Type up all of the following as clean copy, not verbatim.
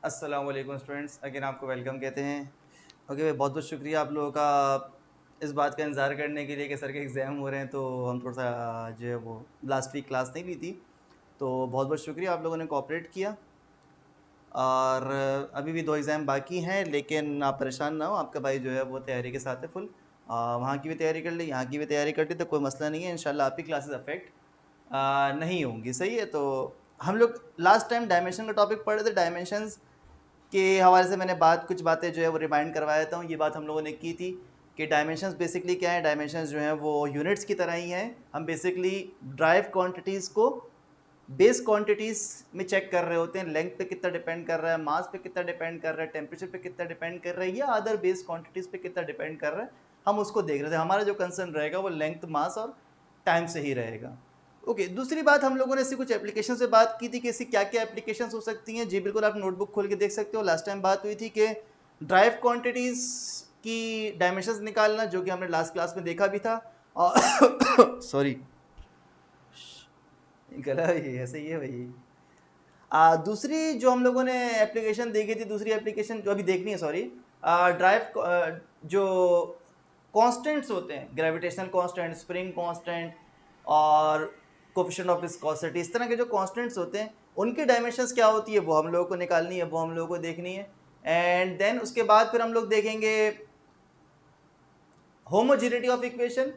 अस्सलाम वालेकुम students, again आपको वेलकम कहते हैं। ओके भाई, बहुत बहुत शुक्रिया आप लोगों का इस बात का इंतज़ार करने के लिए कि सर के एग्ज़ाम हो रहे हैं, तो हम थोड़ा सा जो है वो लास्ट वीक क्लास नहीं ली थी। तो बहुत बहुत शुक्रिया, आप लोगों ने कोऑपरेट किया। और अभी भी 2 एग्ज़ाम बाकी हैं, लेकिन आप परेशान ना हो, आपका भाई जो है वो तैयारी के साथ है फुल। वहाँ की भी तैयारी कर ली, यहाँ की भी तैयारी कर ली, तो कोई मसला नहीं है। इंशाल्लाह आपकी क्लासेस अफेक्ट नहीं होंगी। सही है। तो हम लोग लास्ट टाइम डायमेंशन का टॉपिक पढ़ रहे थे। डायमेंशंस के हवाले से मैंने कुछ बातें जो है वो रिमाइंड करवा देता हूँ। ये बात हम लोगों ने की थी कि डायमेंशंस बेसिकली क्या है। डायमेंशंस जो हैं वो यूनिट्स की तरह ही हैं। हम बेसिकली ड्राइव क्वांटिटीज़ को बेस क्वांटिटीज़ में चेक कर रहे होते हैं। लेंथ पे कितना डिपेंड कर रहा है, मास पे कितना डिपेंड कर रहा है, टेम्परेचर पे कितना डिपेंड कर रहा है, या अदर बेस क्वांटिटीज़ पे कितना डिपेंड कर रहा है, हम उसको देख रहे थे। हमारा जो कंसर्न रहेगा वो लेंथ, मास और टाइम से ही रहेगा। ओके, दूसरी बात हम लोगों ने इससे कुछ एप्लीकेशन से बात की थी कि इसकी क्या क्या एप्लीकेशंस हो सकती हैं। जी बिल्कुल, आप नोटबुक खोल के देख सकते हो। लास्ट टाइम बात हुई थी कि ड्राइव क्वांटिटीज़ की डायमेंशंस निकालना, जो कि हमने लास्ट क्लास में देखा भी था। और सॉरी, गला ही ऐसे ही है भाई। दूसरी जो हम लोगों ने एप्लीकेशन देखी थी, दूसरी एप्लीकेशन जो अभी देखनी है, सॉरी, ड्राइव जो कांस्टेंट्स होते हैं, ग्रेविटेशनल कांस्टेंट, स्प्रिंग कांस्टेंट और कोफिशिएंट ऑफ विस्कोसिटी, इस तरह के जो कांस्टेंट्स होते हैं उनकी डायमेंशंस क्या होती है वो हम लोगों को निकालनी है, वो हम लोगों को देखनी है। एंड देन उसके बाद फिर हम लोग देखेंगे होमोजेनिटी ऑफ इक्वेशन,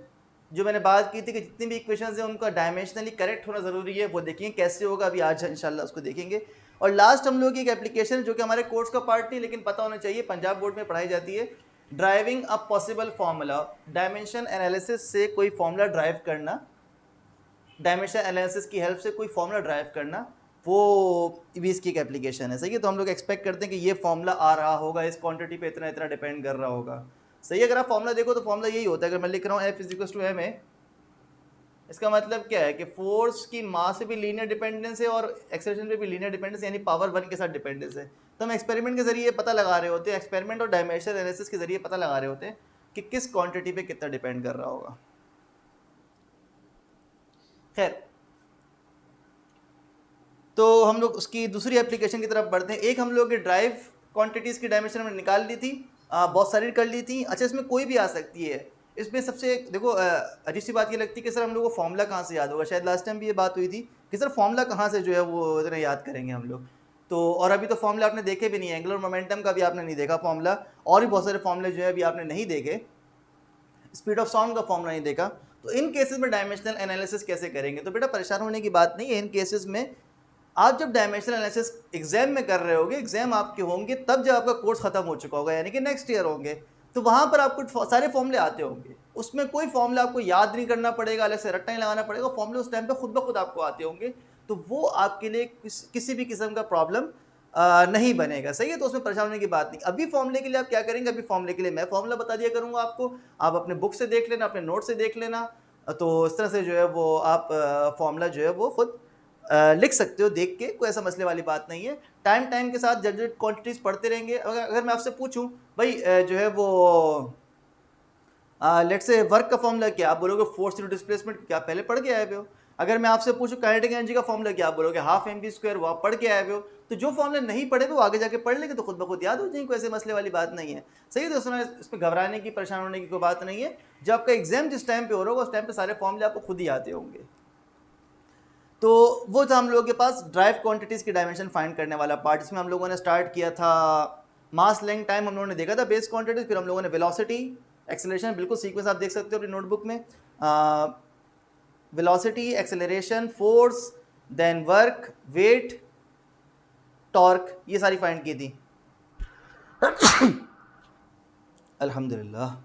जो मैंने बात की थी कि जितनी भी इक्वेशंस हैं उनका डायमेंशनली करेक्ट होना ज़रूरी है। वो देखेंगे कैसे होगा, अभी आज इंशाल्लाह उसको देखेंगे। और लास्ट हम लोग की एक एप्लीकेशन जो कि हमारे कोर्स का पार्ट नहीं, लेकिन पता होना चाहिए, पंजाब बोर्ड में पढ़ाई जाती है, driving a possible formula. Dimension analysis से कोई फार्मूला ड्राइव करना, डायमेंशन एनालिसिस की हेल्प से कोई फार्मूला ड्राइव करना, वो भी इसकी एक एप्लीकेशन है। सही है। तो हम लोग एक्सपेक्ट करते हैं कि ये फार्मूला आ रहा होगा, इस क्वांटिटी पे इतना इतना डिपेंड कर रहा होगा। सही है। अगर आप फार्मूला देखो तो फार्मूला यही होता है। अगर मैं लिख रहा हूँ F is to M A, इसका मतलब क्या है कि फोर्स की मास पे भी लीनियर डिपेंडेंस है और एक्सेलरेशन पे भी लीनियर डिपेंडेंस, यानी पावर 1 के साथ डिपेंडेंस है। तो हम एक्सपेरिमेंट के जरिए पता लगा रहे होते हैं, एक्सपेरिमेंट और डायमेंशन एनालिसिस के जरिए पता लगा रहे होते हैं कि किस क्वांटिटी पे कितना डिपेंड कर रहा होगा। खैर, तो हम लोग उसकी दूसरी एप्लीकेशन की तरफ बढ़ते हैं। एक हम लोग की ड्राइव क्वांटिटीज़ की डायमेंशन हमने निकाल ली थी, बहुत सारी कर ली थी। अच्छा, इसमें कोई भी आ सकती है। इसमें सबसे देखो अजीब सी बात ये लगती है कि सर हम लोग को फॉर्मूला कहाँ से याद होगा। शायद लास्ट टाइम भी ये बात हुई थी कि सर फॉर्मूला कहाँ से जो है वो इतना याद करेंगे हम लोग। तो और अभी तो फॉर्मूला आपने देखे भी नहीं है, एंगुलर मोमेंटम का भी आपने नहीं देखा फॉर्मूला, और भी बहुत सारे फॉर्मूले जो है अभी आपने नहीं देखे, स्पीड ऑफ साउंड का फॉर्मूला नहीं देखा। तो इन केसेस में डायमेंशनल एनालिसिस कैसे करेंगे? तो बेटा परेशान होने की बात नहीं है। इन केसेस में आप जब डायमेंशनल एनालिसिस एग्जाम में कर रहे होगे, एग्जाम आपके होंगे तब जब आपका कोर्स खत्म हो चुका होगा, यानी कि नेक्स्ट ईयर होंगे, तो वहां पर आपको सारे फॉर्मूले आते होंगे। उसमें कोई फॉर्मूला आपको याद नहीं करना पड़ेगा, अलग से रट्टा नहीं लगाना पड़ेगा, फॉर्मूले उस टाइम पे खुद ब खुद आपको आते होंगे। तो वो आपके लिए किसी भी किस्म का प्रॉब्लम नहीं बनेगा। सही है। तो उसमें परेशान होने की बात नहीं। अभी फॉर्मूले के लिए आप क्या करेंगे, अभी फॉर्मूले के लिए मैं फॉर्मूला बता दिया करूंगा आपको, आप अपने बुक से देख लेना, अपने नोट से देख लेना। तो इस तरह से जो है वो आप फॉर्मूला जो है वो खुद लिख सकते हो देख के, कोई ऐसा मसले वाली बात नहीं है। टाइम टाइम के साथ जब क्वांटिटीज पढ़ते रहेंगे। अगर मैं आपसे पूछूं भाई जो है वो लेट्स से वर्क का फॉर्मूला क्या, आप बोलोगे फोर्स इंटू डिस्प्लेसमेंट, क्या पहले पढ़ के आए हुए हो। अगर मैं आपसे पूछूं काइनेटिक एनर्जी का फॉर्मूला क्या, आप बोलोगे हाफ एम वी स्क्वायर, वो आप पढ़ के आए हुए हो। तो जो फॉर्मूले नहीं पढ़े वो आगे जाके पढ़ लेंगे तो खुद ब खुद याद हो जाएंगे, कोई ऐसे मसले वाली बात नहीं है। सही है। दोस्तों, इसमें घबराने की, परेशान होने की कोई बात नहीं है। जब आपका एग्जाम जिस टाइम पे हो रहा होगा उस टाइम पे सारे फॉर्मूले आपको खुद ही आते होंगे। तो वो था हम लोगों के पास ड्राइव क्वांटिटीज़ की डायमेंशन फाइंड करने वाला पार्ट। इसमें हम लोगों ने स्टार्ट किया था मास, लेंथ, टाइम हम लोगों ने देखा था बेस क्वांटिटीज। फिर हम लोगों ने वेलोसिटी, एक्सेलरेशन, बिल्कुल सीक्वेंस आप देख सकते हो अपनी नोटबुक में, velocity, acceleration, force, then work, weight, torque, ये सारी फाइंड की थी। अल्हम्दुलिल्लाह,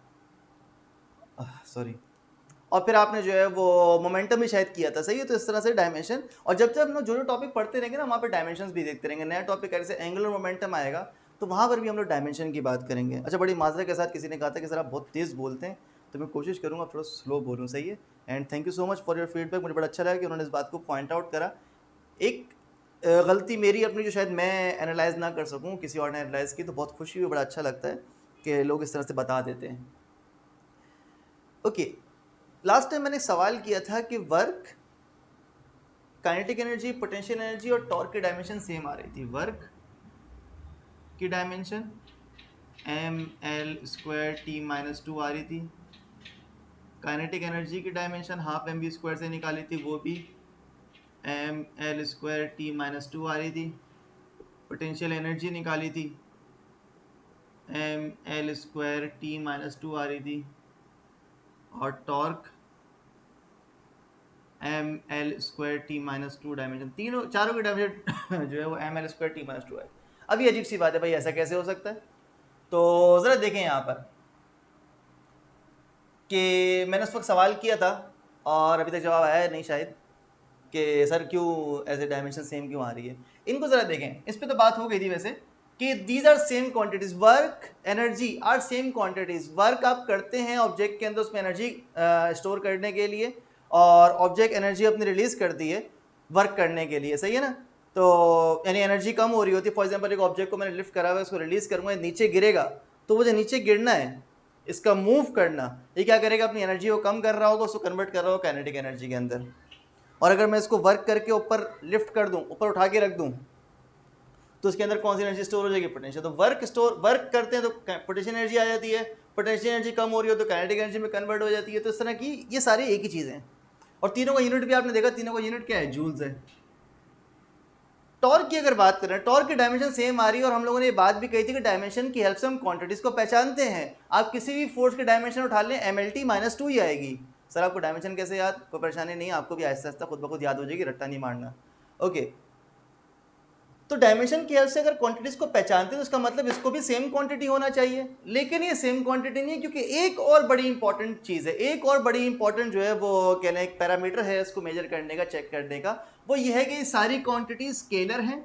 सॉरी। और फिर आपने जो है वो मोमेंटम भी शायद किया था। सही है। तो इस तरह से डायमेंशन, और जब जब हम लोग जो जो टॉपिक पढ़ते रहेंगे ना वहाँ पे डायमेंशंस भी देखते रहेंगे। नया टॉपिक ऐसे एंगुलर मोमेंटम आएगा तो वहाँ पर भी हम लोग डायमेंशन की बात करेंगे। अच्छा, बड़ी माजरे के साथ किसी ने कहा था कि सर आप बहुत तेज़ बोलते हैं, तो मैं कोशिश करूँगा थोड़ा स्लो बोलूँ। सही है। And thank you so much for your feedback. मुझे बड़ा अच्छा लगा कि उन्होंने इस बात को पॉइंट आउट करा। एक गलती मेरी अपनी जो शायद मैं एनालाइज ना कर सकूँ, किसी और ने एनालाइज की, तो बहुत खुशी हुई, बड़ा अच्छा लगता है कि लोग इस तरह से बता देते हैं। ओके, लास्ट टाइम मैंने सवाल किया था कि work, kinetic energy, potential energy और टॉर्क की डायमेंशन सेम आ रही थी। वर्क, की डायमेंशन ml²t-2 आ रही थी। काइनेटिक एनर्जी की डायमेंशन हाफ mv² से निकाली थी, वो भी ml²t-2 आ रही थी। पोटेंशियल एनर्जी निकाली थी ml²t-2 आ रही थी। और टॉर्क ml²t-2 डायमेंशन, तीनों चारों की डायमेंशन जो है वो ml²t-2 है। अब ये अजीब सी बात है भाई, ऐसा कैसे हो सकता है? तो ज़रा देखें यहाँ पर कि मैंने उस वक्त सवाल किया था और अभी तक जवाब आया नहीं शायद, कि सर क्यों ऐसे डायमेंशन सेम क्यों आ रही है। इनको ज़रा देखें, इस पे तो बात हो गई थी वैसे कि these are same quantities, work energy are same quantities. Work आप करते हैं ऑब्जेक्ट के अंदर उसमें एनर्जी स्टोर करने के लिए, और ऑब्जेक्ट एनर्जी अपनी रिलीज करती है वर्क करने के लिए, सही है ना? तो यानी एनर्जी कम हो रही होती है। फॉर एग्जांपल एक ऑब्जेक्ट को मैंने लिफ्ट करा हुआ है, उसको रिलीज करूँगा, नीचे गिरेगा, तो वो जो नीचे गिरना है, इसका मूव करना, ये क्या करेगा? अपनी एनर्जी को कम कर रहा होगा, उसको कन्वर्ट कर रहा होगा काइनेटिक एनर्जी के अंदर। और अगर मैं इसको वर्क करके ऊपर लिफ्ट कर दूं, ऊपर उठा के रख दूं, तो उसके अंदर कौन सी एनर्जी स्टोर हो जाएगी? पोटेंशियल। तो वर्क करते हैं तो पोटेंशियल एनर्जी आ जाती है, पोटेंशियल एनर्जी कम हो रही हो तो काइनेटिक एनर्जी में कन्वर्ट हो जाती है। तो इस तरह की ये सारी एक ही चीज़ हैं, और तीनों का यूनिट भी आपने देखा, तीनों का यूनिट क्या है? जूल्स है। टॉर्क की अगर बात करें, टॉर्क की डायमेंशन सेम आ रही है, और हम लोगों ने ये बात भी कही थी कि डायमेंशन की हेल्प से हम क्वांटिटीज को पहचानते हैं। आप किसी भी फोर्स की डायमेंशन उठा लें, mlt-2 ही आएगी। सर आपको डायमेंशन कैसे याद? कोई परेशानी नहीं, आपको भी आहिस्ता आहिस्ता खुद ब खुद याद हो जाएगी, रट्टा नहीं मारना। ओके, तो डायमेंशन की हेल्प से अगर क्वांटिटीज को पहचानते हैं तो इसका मतलब इसको भी सेम क्वांटिटी होना चाहिए, लेकिन ये सेम क्वांटिटी नहीं है, क्योंकि एक और बड़ी इंपॉर्टेंट चीज़ है, एक और बड़ी इंपॉर्टेंट जो है वो कहना एक पैरामीटर है इसको मेजर करने का, चेक करने का। वो ये है कि ये सारी क्वांटिटी स्केलर हैं,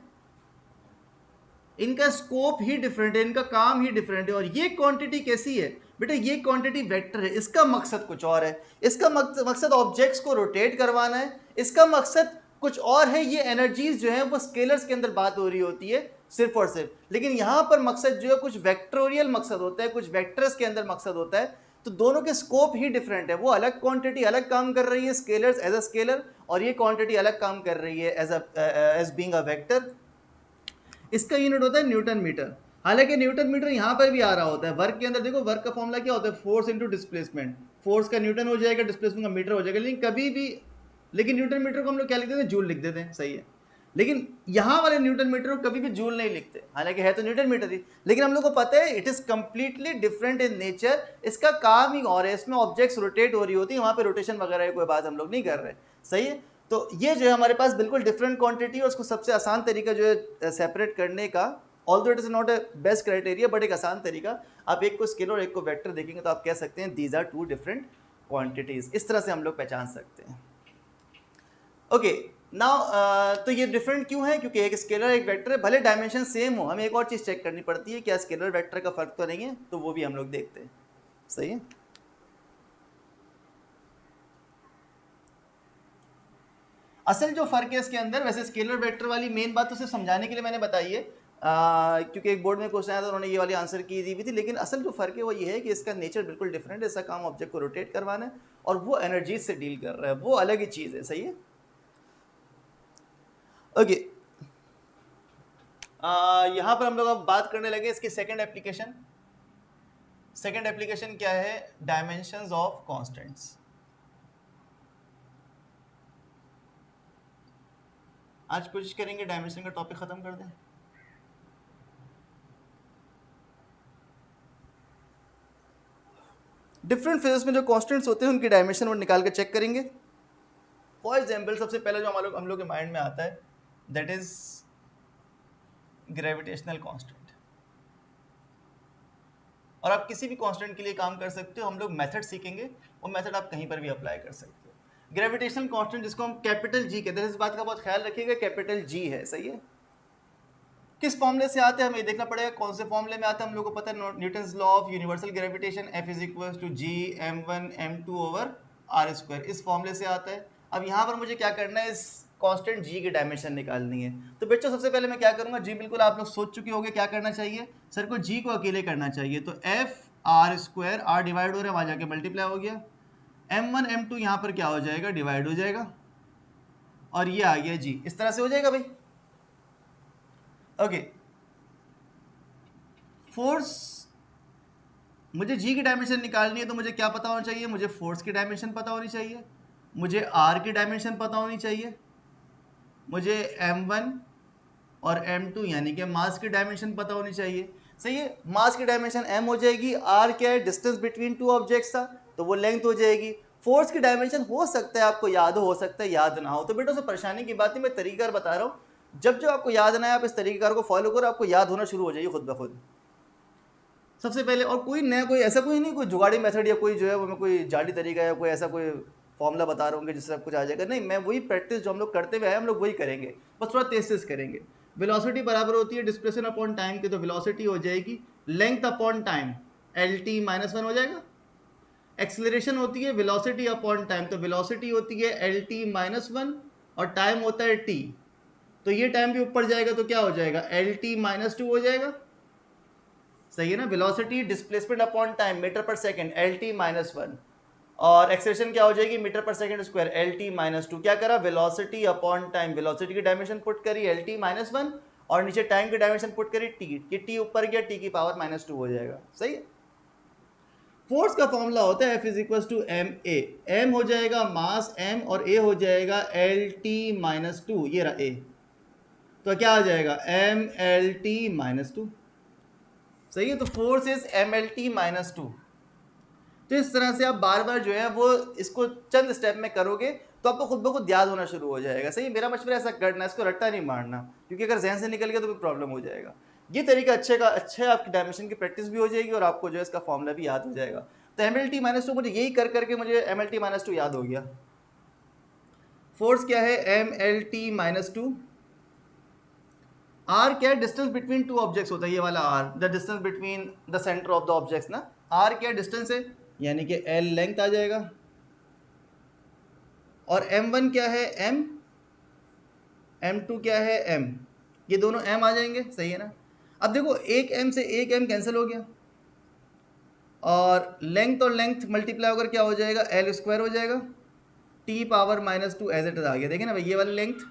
इनका स्कोप ही डिफरेंट है, इनका काम ही डिफरेंट है। और ये क्वांटिटी कैसी है बेटा? ये क्वांटिटी वेक्टर है, इसका मकसद कुछ और है। इसका मकसद ऑब्जेक्ट्स को रोटेट करवाना है, इसका मकसद कुछ और है। ये एनर्जीज जो है वो स्केलर्स के अंदर बात हो रही होती है सिर्फ और सिर्फ, लेकिन यहाँ पर मकसद जो है कुछ वेक्टोरियल मकसद होता है, कुछ वेक्टर्स के अंदर मकसद होता है। तो दोनों के स्कोप ही डिफरेंट है। वो अलग क्वांटिटी अलग काम कर रही है, स्केलर्स एज अ स्केलर, और ये क्वांटिटी अलग काम कर रही है एज बीइंग अ वेक्टर। इसका यूनिट होता है न्यूटन मीटर। हालांकि न्यूटन मीटर यहाँ पर भी आ रहा होता है वर्क के अंदर। देखो वर्क का फॉर्मूला क्या होता है? Force into displacement. फोर्स का न्यूटन हो जाएगा, डिस्प्लेसमेंट का मीटर हो जाएगा। लेकिन न्यूटन मीटर को हम लोग क्या लिख देते हैं? जूल लिख देते हैं, सही है। लेकिन यहाँ वाले न्यूटन मीटर को कभी भी जूल नहीं लिखते, हालांकि है तो न्यूटन मीटर ही, लेकिन हम लोग को पता है it is completely different in nature. इसका काम ही और है, इसमें ऑब्जेक्ट्स रोटेट हो रही होती है, वहाँ पे रोटेशन वगैरह कोई बात हम लोग नहीं कर रहे, सही है। तो ये जो है हमारे पास बिल्कुल डिफरेंट क्वांटिटी, और उसको सबसे आसान तरीका जो है सेपरेट करने का, although it is not a best criteria, but एक आसान तरीका, आप एक को स्केलर और एक को वेक्टर देखेंगे तो आप कह सकते हैं these are two different quantities. इस तरह से हम लोग पहचान सकते हैं। ओके नाउ, तो ये डिफरेंट क्यों है? क्योंकि एक स्केलर एक वेक्टर है, भले डायमेंशन सेम हो, हमें एक और चीज़ चेक करनी पड़ती है, क्या स्केलर वेक्टर का फर्क तो नहीं है, तो वो भी हम लोग देखते हैं, सही है। असल जो फर्क है इसके अंदर, वैसे स्केलर वेक्टर वाली मेन बात तो सिर्फ समझाने के लिए मैंने बताई है, क्योंकि एक बोर्ड में क्वेश्चन आया था, उन्होंने ये वाली आंसर की दी हुई थी। लेकिन असल जो फर्क है वो ये है कि इसका नेचर बिल्कुल डिफरेंट है। इसका काम ऑब्जेक्ट को रोटेट करवाना है, और वो एनर्जी से डील कर रहा है, वो अलग ही चीज़ है, सही है। ओके, यहाँ पर हम लोग अब बात करने लगे इसकी सेकेंड एप्लीकेशन। सेकेंड एप्लीकेशन क्या है? Dimensions of constants. आज कोशिश करेंगे डायमेंशन का टॉपिक खत्म कर दें। डिफरेंट फेजेस में जो कांस्टेंट्स होते हैं उनकी डायमेंशन वो निकाल के चेक करेंगे। फॉर एग्जांपल सबसे पहले जो हम लोग के माइंड में आता है दैट इज ग्रेविटेशनल कांस्टेंट। और आप किसी भी कांस्टेंट के लिए काम कर सकते हो, हम लोग मेथड सीखेंगे, वो मेथड आप कहीं पर भी अप्लाई कर सकते हो। ग्रेविटेशनल कांस्टेंट जिसको हम कैपिटल जी कहते हैं, इस बात का बहुत ख्याल रखिएगा, कैपिटल जी है, सही है। किस फॉर्मूले से आते हैं हमें देखना पड़ेगा, कौन से फॉर्मूले में आता है। हम लोग को पता है Newton's law of universal gravitation, F is equal to G m1 m2 over R square, इस फॉर्मूले से आता है। अब यहाँ पर मुझे क्या करना है? इस कांस्टेंट जी की डायमेंशन निकालनी है। तो बच्चों सबसे पहले मैं क्या करूँगा, जी बिल्कुल आप लोग सोच चुके होंगे क्या करना चाहिए। सर को जी को अकेले करना चाहिए, तो F R square, R divide हो रहा है, वहाँ जाके मल्टीप्लाई हो गया, m1 m2 यहाँ पर क्या हो जाएगा? डिवाइड हो जाएगा, और ये आ गया जी। इस तरह से हो जाएगा भाई। ओके, फोर्स, मुझे जी की डायमेंशन निकालनी है तो मुझे क्या पता होना चाहिए? मुझे फोर्स की डायमेंशन पता होनी चाहिए, मुझे आर की डायमेंशन पता होनी चाहिए, मुझे m1 और m2 यानी कि मास की डायमेंशन पता होनी चाहिए। सही है, मास की डायमेंशन m हो जाएगी, r क्या है? डिस्टेंस बिटवीन टू ऑब्जेक्ट्स था, तो वो लेंथ हो जाएगी। फोर्स की डायमेंशन हो सकता है आपको याद हो सकता है याद ना हो, तो बेटा उसमें परेशानी की बात नहीं, मैं तरीका बता रहा हूँ। जब जब आपको याद ना आए आप इस तरीकेकार को फॉलो करो, आपको याद होना शुरू हो जाएगी खुद ब खुद। सबसे पहले, और कोई नया कोई ऐसा कोई नहीं कोई जुगाड़ी मेथड या कोई जो है वो मैं कोई जाली तरीका या कोई ऐसा कोई फॉर्मूला बता रहा हूँ जिससे सब कुछ आ जाएगा, नहीं, मैं वही प्रैक्टिस जो हम लोग करते हुए आए हम लोग वही करेंगे, बस थोड़ा तेज तेज करेंगे। वेलोसिटी बराबर होती है डिस्प्लेसमेंट अपॉन टाइम के, तो वेलोसिटी हो जाएगी लेंथ अपॉन टाइम, LT -1 हो जाएगा। एक्सेलरेशन होती है वेलोसिटी अपॉन टाइम, तो वेलोसिटी होती है LT -1 और टाइम होता है T, तो ये टाइम भी ऊपर जाएगा तो क्या हो जाएगा? LT -2 हो जाएगा। सही है ना? Velocity displacement upon time meter per second LT -1, और एक्सेलरेशन क्या हो जाएगी? Metre per second square LT -2। क्या करा? वेलोसिटी अपॉन टाइम, वेलोसिटी की डायमेंशन पुट करी LT -1 और नीचे टाइम की डायमेंशन पुट करी T, कि T ऊपर गया T की पावर -2 हो जाएगा। सही है। फोर्स का फॉर्मूला होता है F = ma, m हो जाएगा मास m और a हो जाएगा LT -2, ये रहा a, तो क्या आ जाएगा? mLT -2। सही है, तो फोर्स इज mLT -2। तो इस तरह से आप बार बार जो है वो इसको चंद स्टेप में करोगे तो आपको खुद ब खुद याद होना शुरू हो जाएगा। सही है, मेरा मशवरा ऐसा करना, इसको रट्टा नहीं मारना, क्योंकि अगर जहन से निकल गया तो फिर प्रॉब्लम हो जाएगा। ये तरीका अच्छा है, आपकी डायमेंशन की प्रैक्टिस भी हो जाएगी और आपको जो है इसका फॉर्मूला भी याद हो जाएगा। तो mLT -2 मुझे यही कर करके मुझे mLT -2 याद हो गया। फोर्स क्या है? mLT -2। आर क्या है? डिस्टेंस बिटवीन टू ऑब्जेक्ट्स होता है, ये वाला R, the distance between the centre of the objects ना। आर क्या डिस्टेंस है? यानी कि एल लेंथ आ जाएगा। और m1 क्या है? m, m2 क्या है? m, ये दोनों m आ जाएंगे। सही है ना? अब देखो, एक m से एक m कैंसिल हो गया और लेंथ और लेंथ मल्टीप्लाई होकर क्या हो जाएगा? L² हो जाएगा, T power -2 as it is आ गया। देखें ना भाई, ये वाली लेंथ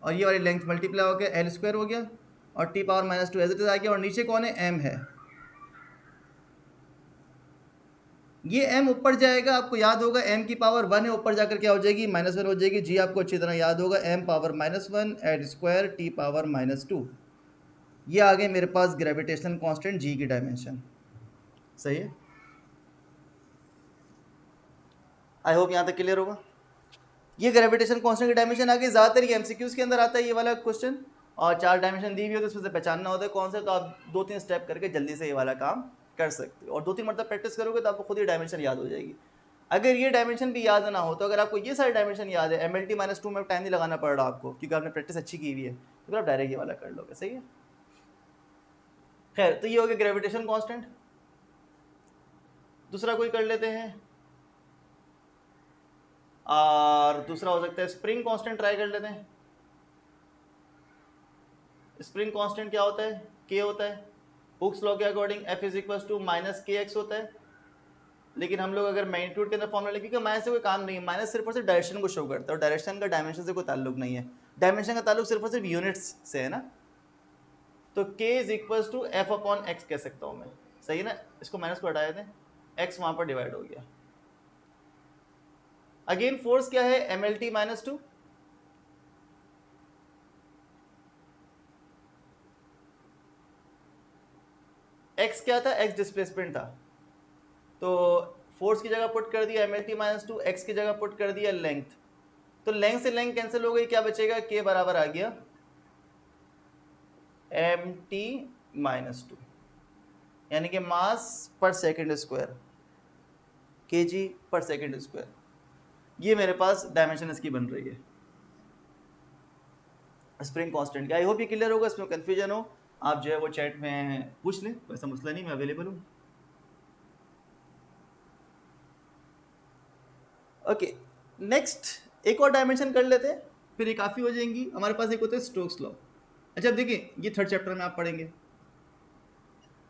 और ये वाली लेंथ मल्टीप्लाई हो गया, L² हो गया और T power -2 as it is आ गया, और नीचे कौन है? m है। ये m ऊपर जाएगा, आपको याद होगा m की पावर 1 है, ऊपर जाकर क्या हो जाएगी? -1 हो जाएगी। जी आपको अच्छी तरह याद होगा, m पावर -1 एड स्क्वायर T पावर -2, ये आ गए मेरे पास ग्रेविटेशनल कांस्टेंट g की डायमेंशन। सही है, आई होप यहाँ तक क्लियर होगा। ये ग्रेविटेशन कांस्टेंट की डायमेंशन आ गई। ज़्यादातर ये MCQs के अंदर आता है ये वाला क्वेश्चन, और 4 डायमेंशन दी हुई हो तो उसमें से पहचानना होता है कौन सा, तो आप 2-3 स्टेप करके जल्दी से ये वाला काम कर सकते हो, और 2-3 मतलब प्रैक्टिस करोगे तो आपको खुद ही डायमेंशन याद हो जाएगी। अगर ये डायमेंशन भी याद ना हो, तो अगर आपको ये सारे डायमेंशन याद है, mLT -2 में टाइम नहीं लगाना पड़ रहा आपको क्योंकि आपने प्रैक्टिस अच्छी की हुई है, तो फिर आप डायरेक्ट ये वाला कर लोगे। सही है, खैर, तो ये हो गया ग्रेविटेशन कांस्टेंट। दूसरा कोई कर लेते हैं, और दूसरा हो सकता है स्प्रिंग कांस्टेंट, ट्राई कर लेते हैं। स्प्रिंग कांस्टेंट क्या होता है? K होता है। हुक्स लॉ के अकॉर्डिंग F = -kx होता है, लेकिन हम लोग अगर मैग्नीट्यूड के अंदर फॉर्मूला लिखेंगे, माइनस से कोई काम नहीं है, माइनस सिर्फ और सिर्फ डायरेक्शन को शो करता है, और डायरेक्शन का डायमेंशन से कोई ताल्लुक नहीं है, डायमेंशन का ताल्लुक सिर्फ और सिर्फ यूनिट्स से है ना। तो k = F/x कह सकता हूँ मैं। सही है ना? इसको माइनस को हटाए थे, x वहाँ पर डिवाइड हो गया। अगेन फोर्स क्या है? mLT -2। x क्या था? x डिस्प्लेसमेंट था, तो फोर्स की जगह पुट कर दिया mLT -2, x की जगह पुट कर दिया लेंथ, तो लेंथ से लेंथ कैंसिल हो गई, क्या बचेगा? k बराबर आ गया mt -2, यानी कि मास पर सेकंड स्क्वायर, kg पर सेकंड स्क्वायर। ये मेरे पास डायमेंशन इसकी बन रही है स्प्रिंग कांस्टेंट की। आई होप ये क्लियर होगा, इसमें कंफ्यूजन हो आप जो है वो चैट में पूछ लें, वैसा मसला नहीं, मैं अवेलेबल हूँ। ओके, नेक्स्ट एक और डायमेंशन कर लेते हैं, फिर ये काफ़ी हो जाएंगी। हमारे पास एक होता है स्टोक्स लॉ। अच्छा देखिए, ये 3rd चैप्टर में आप पढ़ेंगे।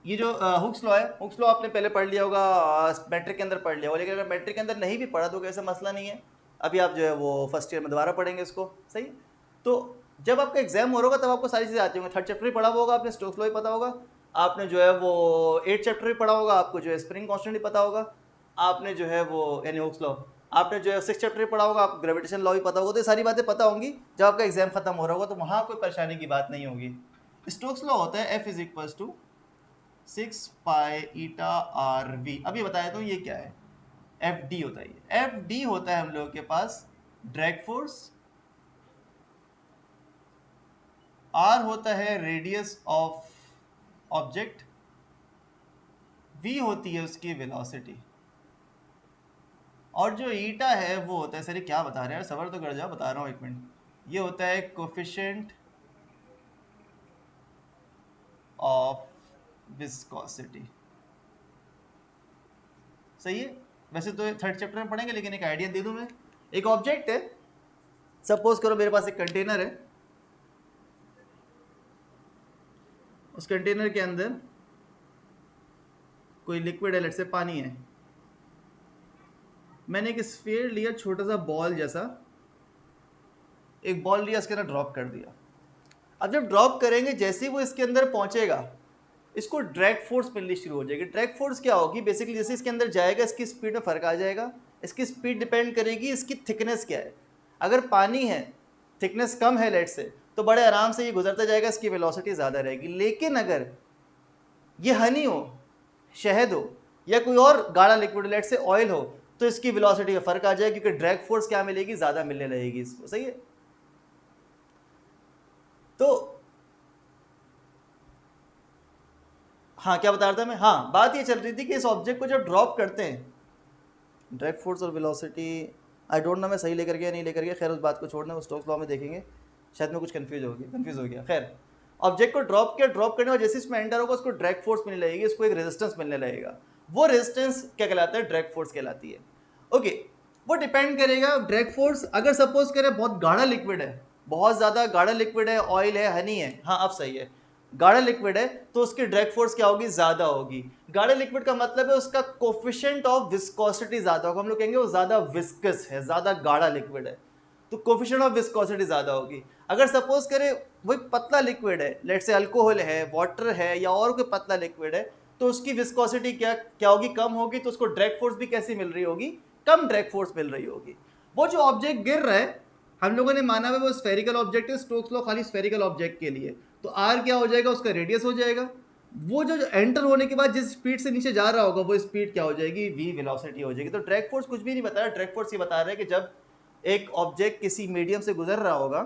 ये जो हुक्स लॉ है, हुक्स लॉ आपने पहले पढ़ लिया होगा, मैट्रिक के अंदर पढ़ लिया होगा, लेकिन अगर मैट्रिक के अंदर नहीं भी पढ़ा तो ऐसा मसला नहीं है, अभी आप जो है वो फर्स्ट ईयर में दोबारा पढ़ेंगे इसको। सही है, तो जब आपका एग्जाम हो रहा होगा तब आपको सारी चीज़ें आती होंगी। 3rd चैप्टर ही पढ़ा होगा आपने, स्टोक्स लॉ ही पता होगा, आपने जो है वो 8 चैप्टर भी पढ़ा होगा, आपको जो है स्प्रिंग कांस्टेंट भी पता होगा, आपने जो है वो यानी हुक्स लॉ, आपने जो है 6 चैप्टर भी पढ़ा होगा, आपको ग्रेविटेशन लॉ भी पता होगा। तो ये सारी बातें पता होंगी जब आपका एग्जाम खत्म हो रहा होगा, तो वहाँ कोई परेशानी की बात नहीं होगी। स्टोक्स लॉ होता है F is equals to 6 pi eta R V. अभी बताया तो ये क्या है, एफ डी होता है। एफ डी होता है हम लोगों के पास ड्रैग फोर्स, आर होता है रेडियस ऑफ ऑब्जेक्ट, वी होती है उसकी वेलोसिटी, और जो ईटा है वो होता है, सर क्या बता रहे हैं, सबर तो कर जाओ, बता रहा हूँ 1 मिनट, ये होता है कोफिशिएंट ऑफ विस्कोसिटी। सही है, वैसे तो 3rd चैप्टर में पढ़ेंगे, लेकिन एक आइडिया दे दूं मैं। एक ऑब्जेक्ट है, सपोज करो मेरे पास एक कंटेनर है, उस कंटेनर के अंदर कोई लिक्विड है, लेट्स से पानी है। मैंने एक स्फीयर लिया, छोटा सा बॉल जैसा एक बॉल लिया, इसके अंदर ड्रॉप कर दिया। अब जब ड्रॉप करेंगे, जैसे ही वो इसके अंदर पहुंचेगा, इसको ड्रैग फोर्स मिलनी शुरू हो जाएगी। ड्रैग फोर्स क्या होगी, बेसिकली जैसे इसके अंदर जाएगा, इसकी स्पीड में फर्क आ जाएगा। इसकी स्पीड डिपेंड करेगी इसकी थिकनेस क्या है। अगर पानी है, थिकनेस कम है लेट से, तो बड़े आराम से ये गुजरता जाएगा, इसकी वेलोसिटी ज़्यादा रहेगी। लेकिन अगर ये हनी हो, शहद हो, या कोई और गाढ़ा लिक्विड लेट से ऑयल हो, तो इसकी वेलोसिटी में फर्क आ जाएगा, क्योंकि ड्रैग फोर्स क्या मिलेगी, ज़्यादा मिलने लगेगी इसको। सही है, तो हाँ क्या बता रहा था मैं, हाँ बात ये चल रही थी कि इस ऑब्जेक्ट को जब ड्रॉप करते हैं, ड्रैग फोर्स और वेलोसिटी आई डोंट नो मैं सही लेकर गया नहीं लेकर गया, खैर उस बात को छोड़ना, वो स्टोक्स लॉ में देखेंगे, शायद मैं कुछ कंफ्यूज हो गया। खैर, ऑब्जेक्ट को ड्रॉप किया, ड्रॉप करने और जैसे इसमें एंटर होगा, उसको ड्रैग फोर्स मिलने लगेगी, उसको एक रेजिस्टेंस मिलने लगेगा। वो रेजिस्टेंस क्या कहलाता है, ड्रैग फोर्स कहलाती है। ओके, वो डिपेंड करेगा ड्रैग फोर्स, अगर सपोज करें बहुत गाढ़ा लिक्विड है, बहुत ज़्यादा गाढ़ा लिक्विड है, ऑयल है, हनी है, हाँ अब सही है, गाढ़ा लिक्विड है, तो उसकी ड्रैग फोर्स क्या होगी, ज़्यादा होगी। गाढ़े लिक्विड का मतलब है उसका कोफिशिएंट ऑफ विस्कोसिटी ज़्यादा होगा, हम लोग कहेंगे वो ज़्यादा विस्कस है, ज़्यादा गाढ़ा लिक्विड है, तो कोफिशिएंट ऑफ विस्कोसिटी ज़्यादा होगी। अगर सपोज करें वही पतला लिक्विड है, लेट से अल्कोहल है, वाटर है, या और कोई पतला लिक्विड है, तो उसकी विस्कोसिटी क्या होगी, कम होगी, तो उसको ड्रैग फोर्स भी कैसी मिल रही होगी, कम ड्रैग फोर्स मिल रही होगी। वो जो ऑब्जेक्ट गिर रहा है, हम लोगों ने माना है वो स्फेरिकल ऑब्जेक्ट है, स्टोक्स लॉ खाली स्फेरिकल ऑब्जेक्ट के लिए, तो आर क्या हो जाएगा, उसका रेडियस हो जाएगा। वो जो एंटर होने के बाद जिस स्पीड से नीचे जा रहा होगा, वो स्पीड क्या हो जाएगी, वी वेलोसिटी हो जाएगी। तो ड्रैग फोर्स कुछ भी नहीं बता रहा, ड्रैग फोर्स ये बता रहा है कि जब एक ऑब्जेक्ट किसी मीडियम से गुजर रहा होगा,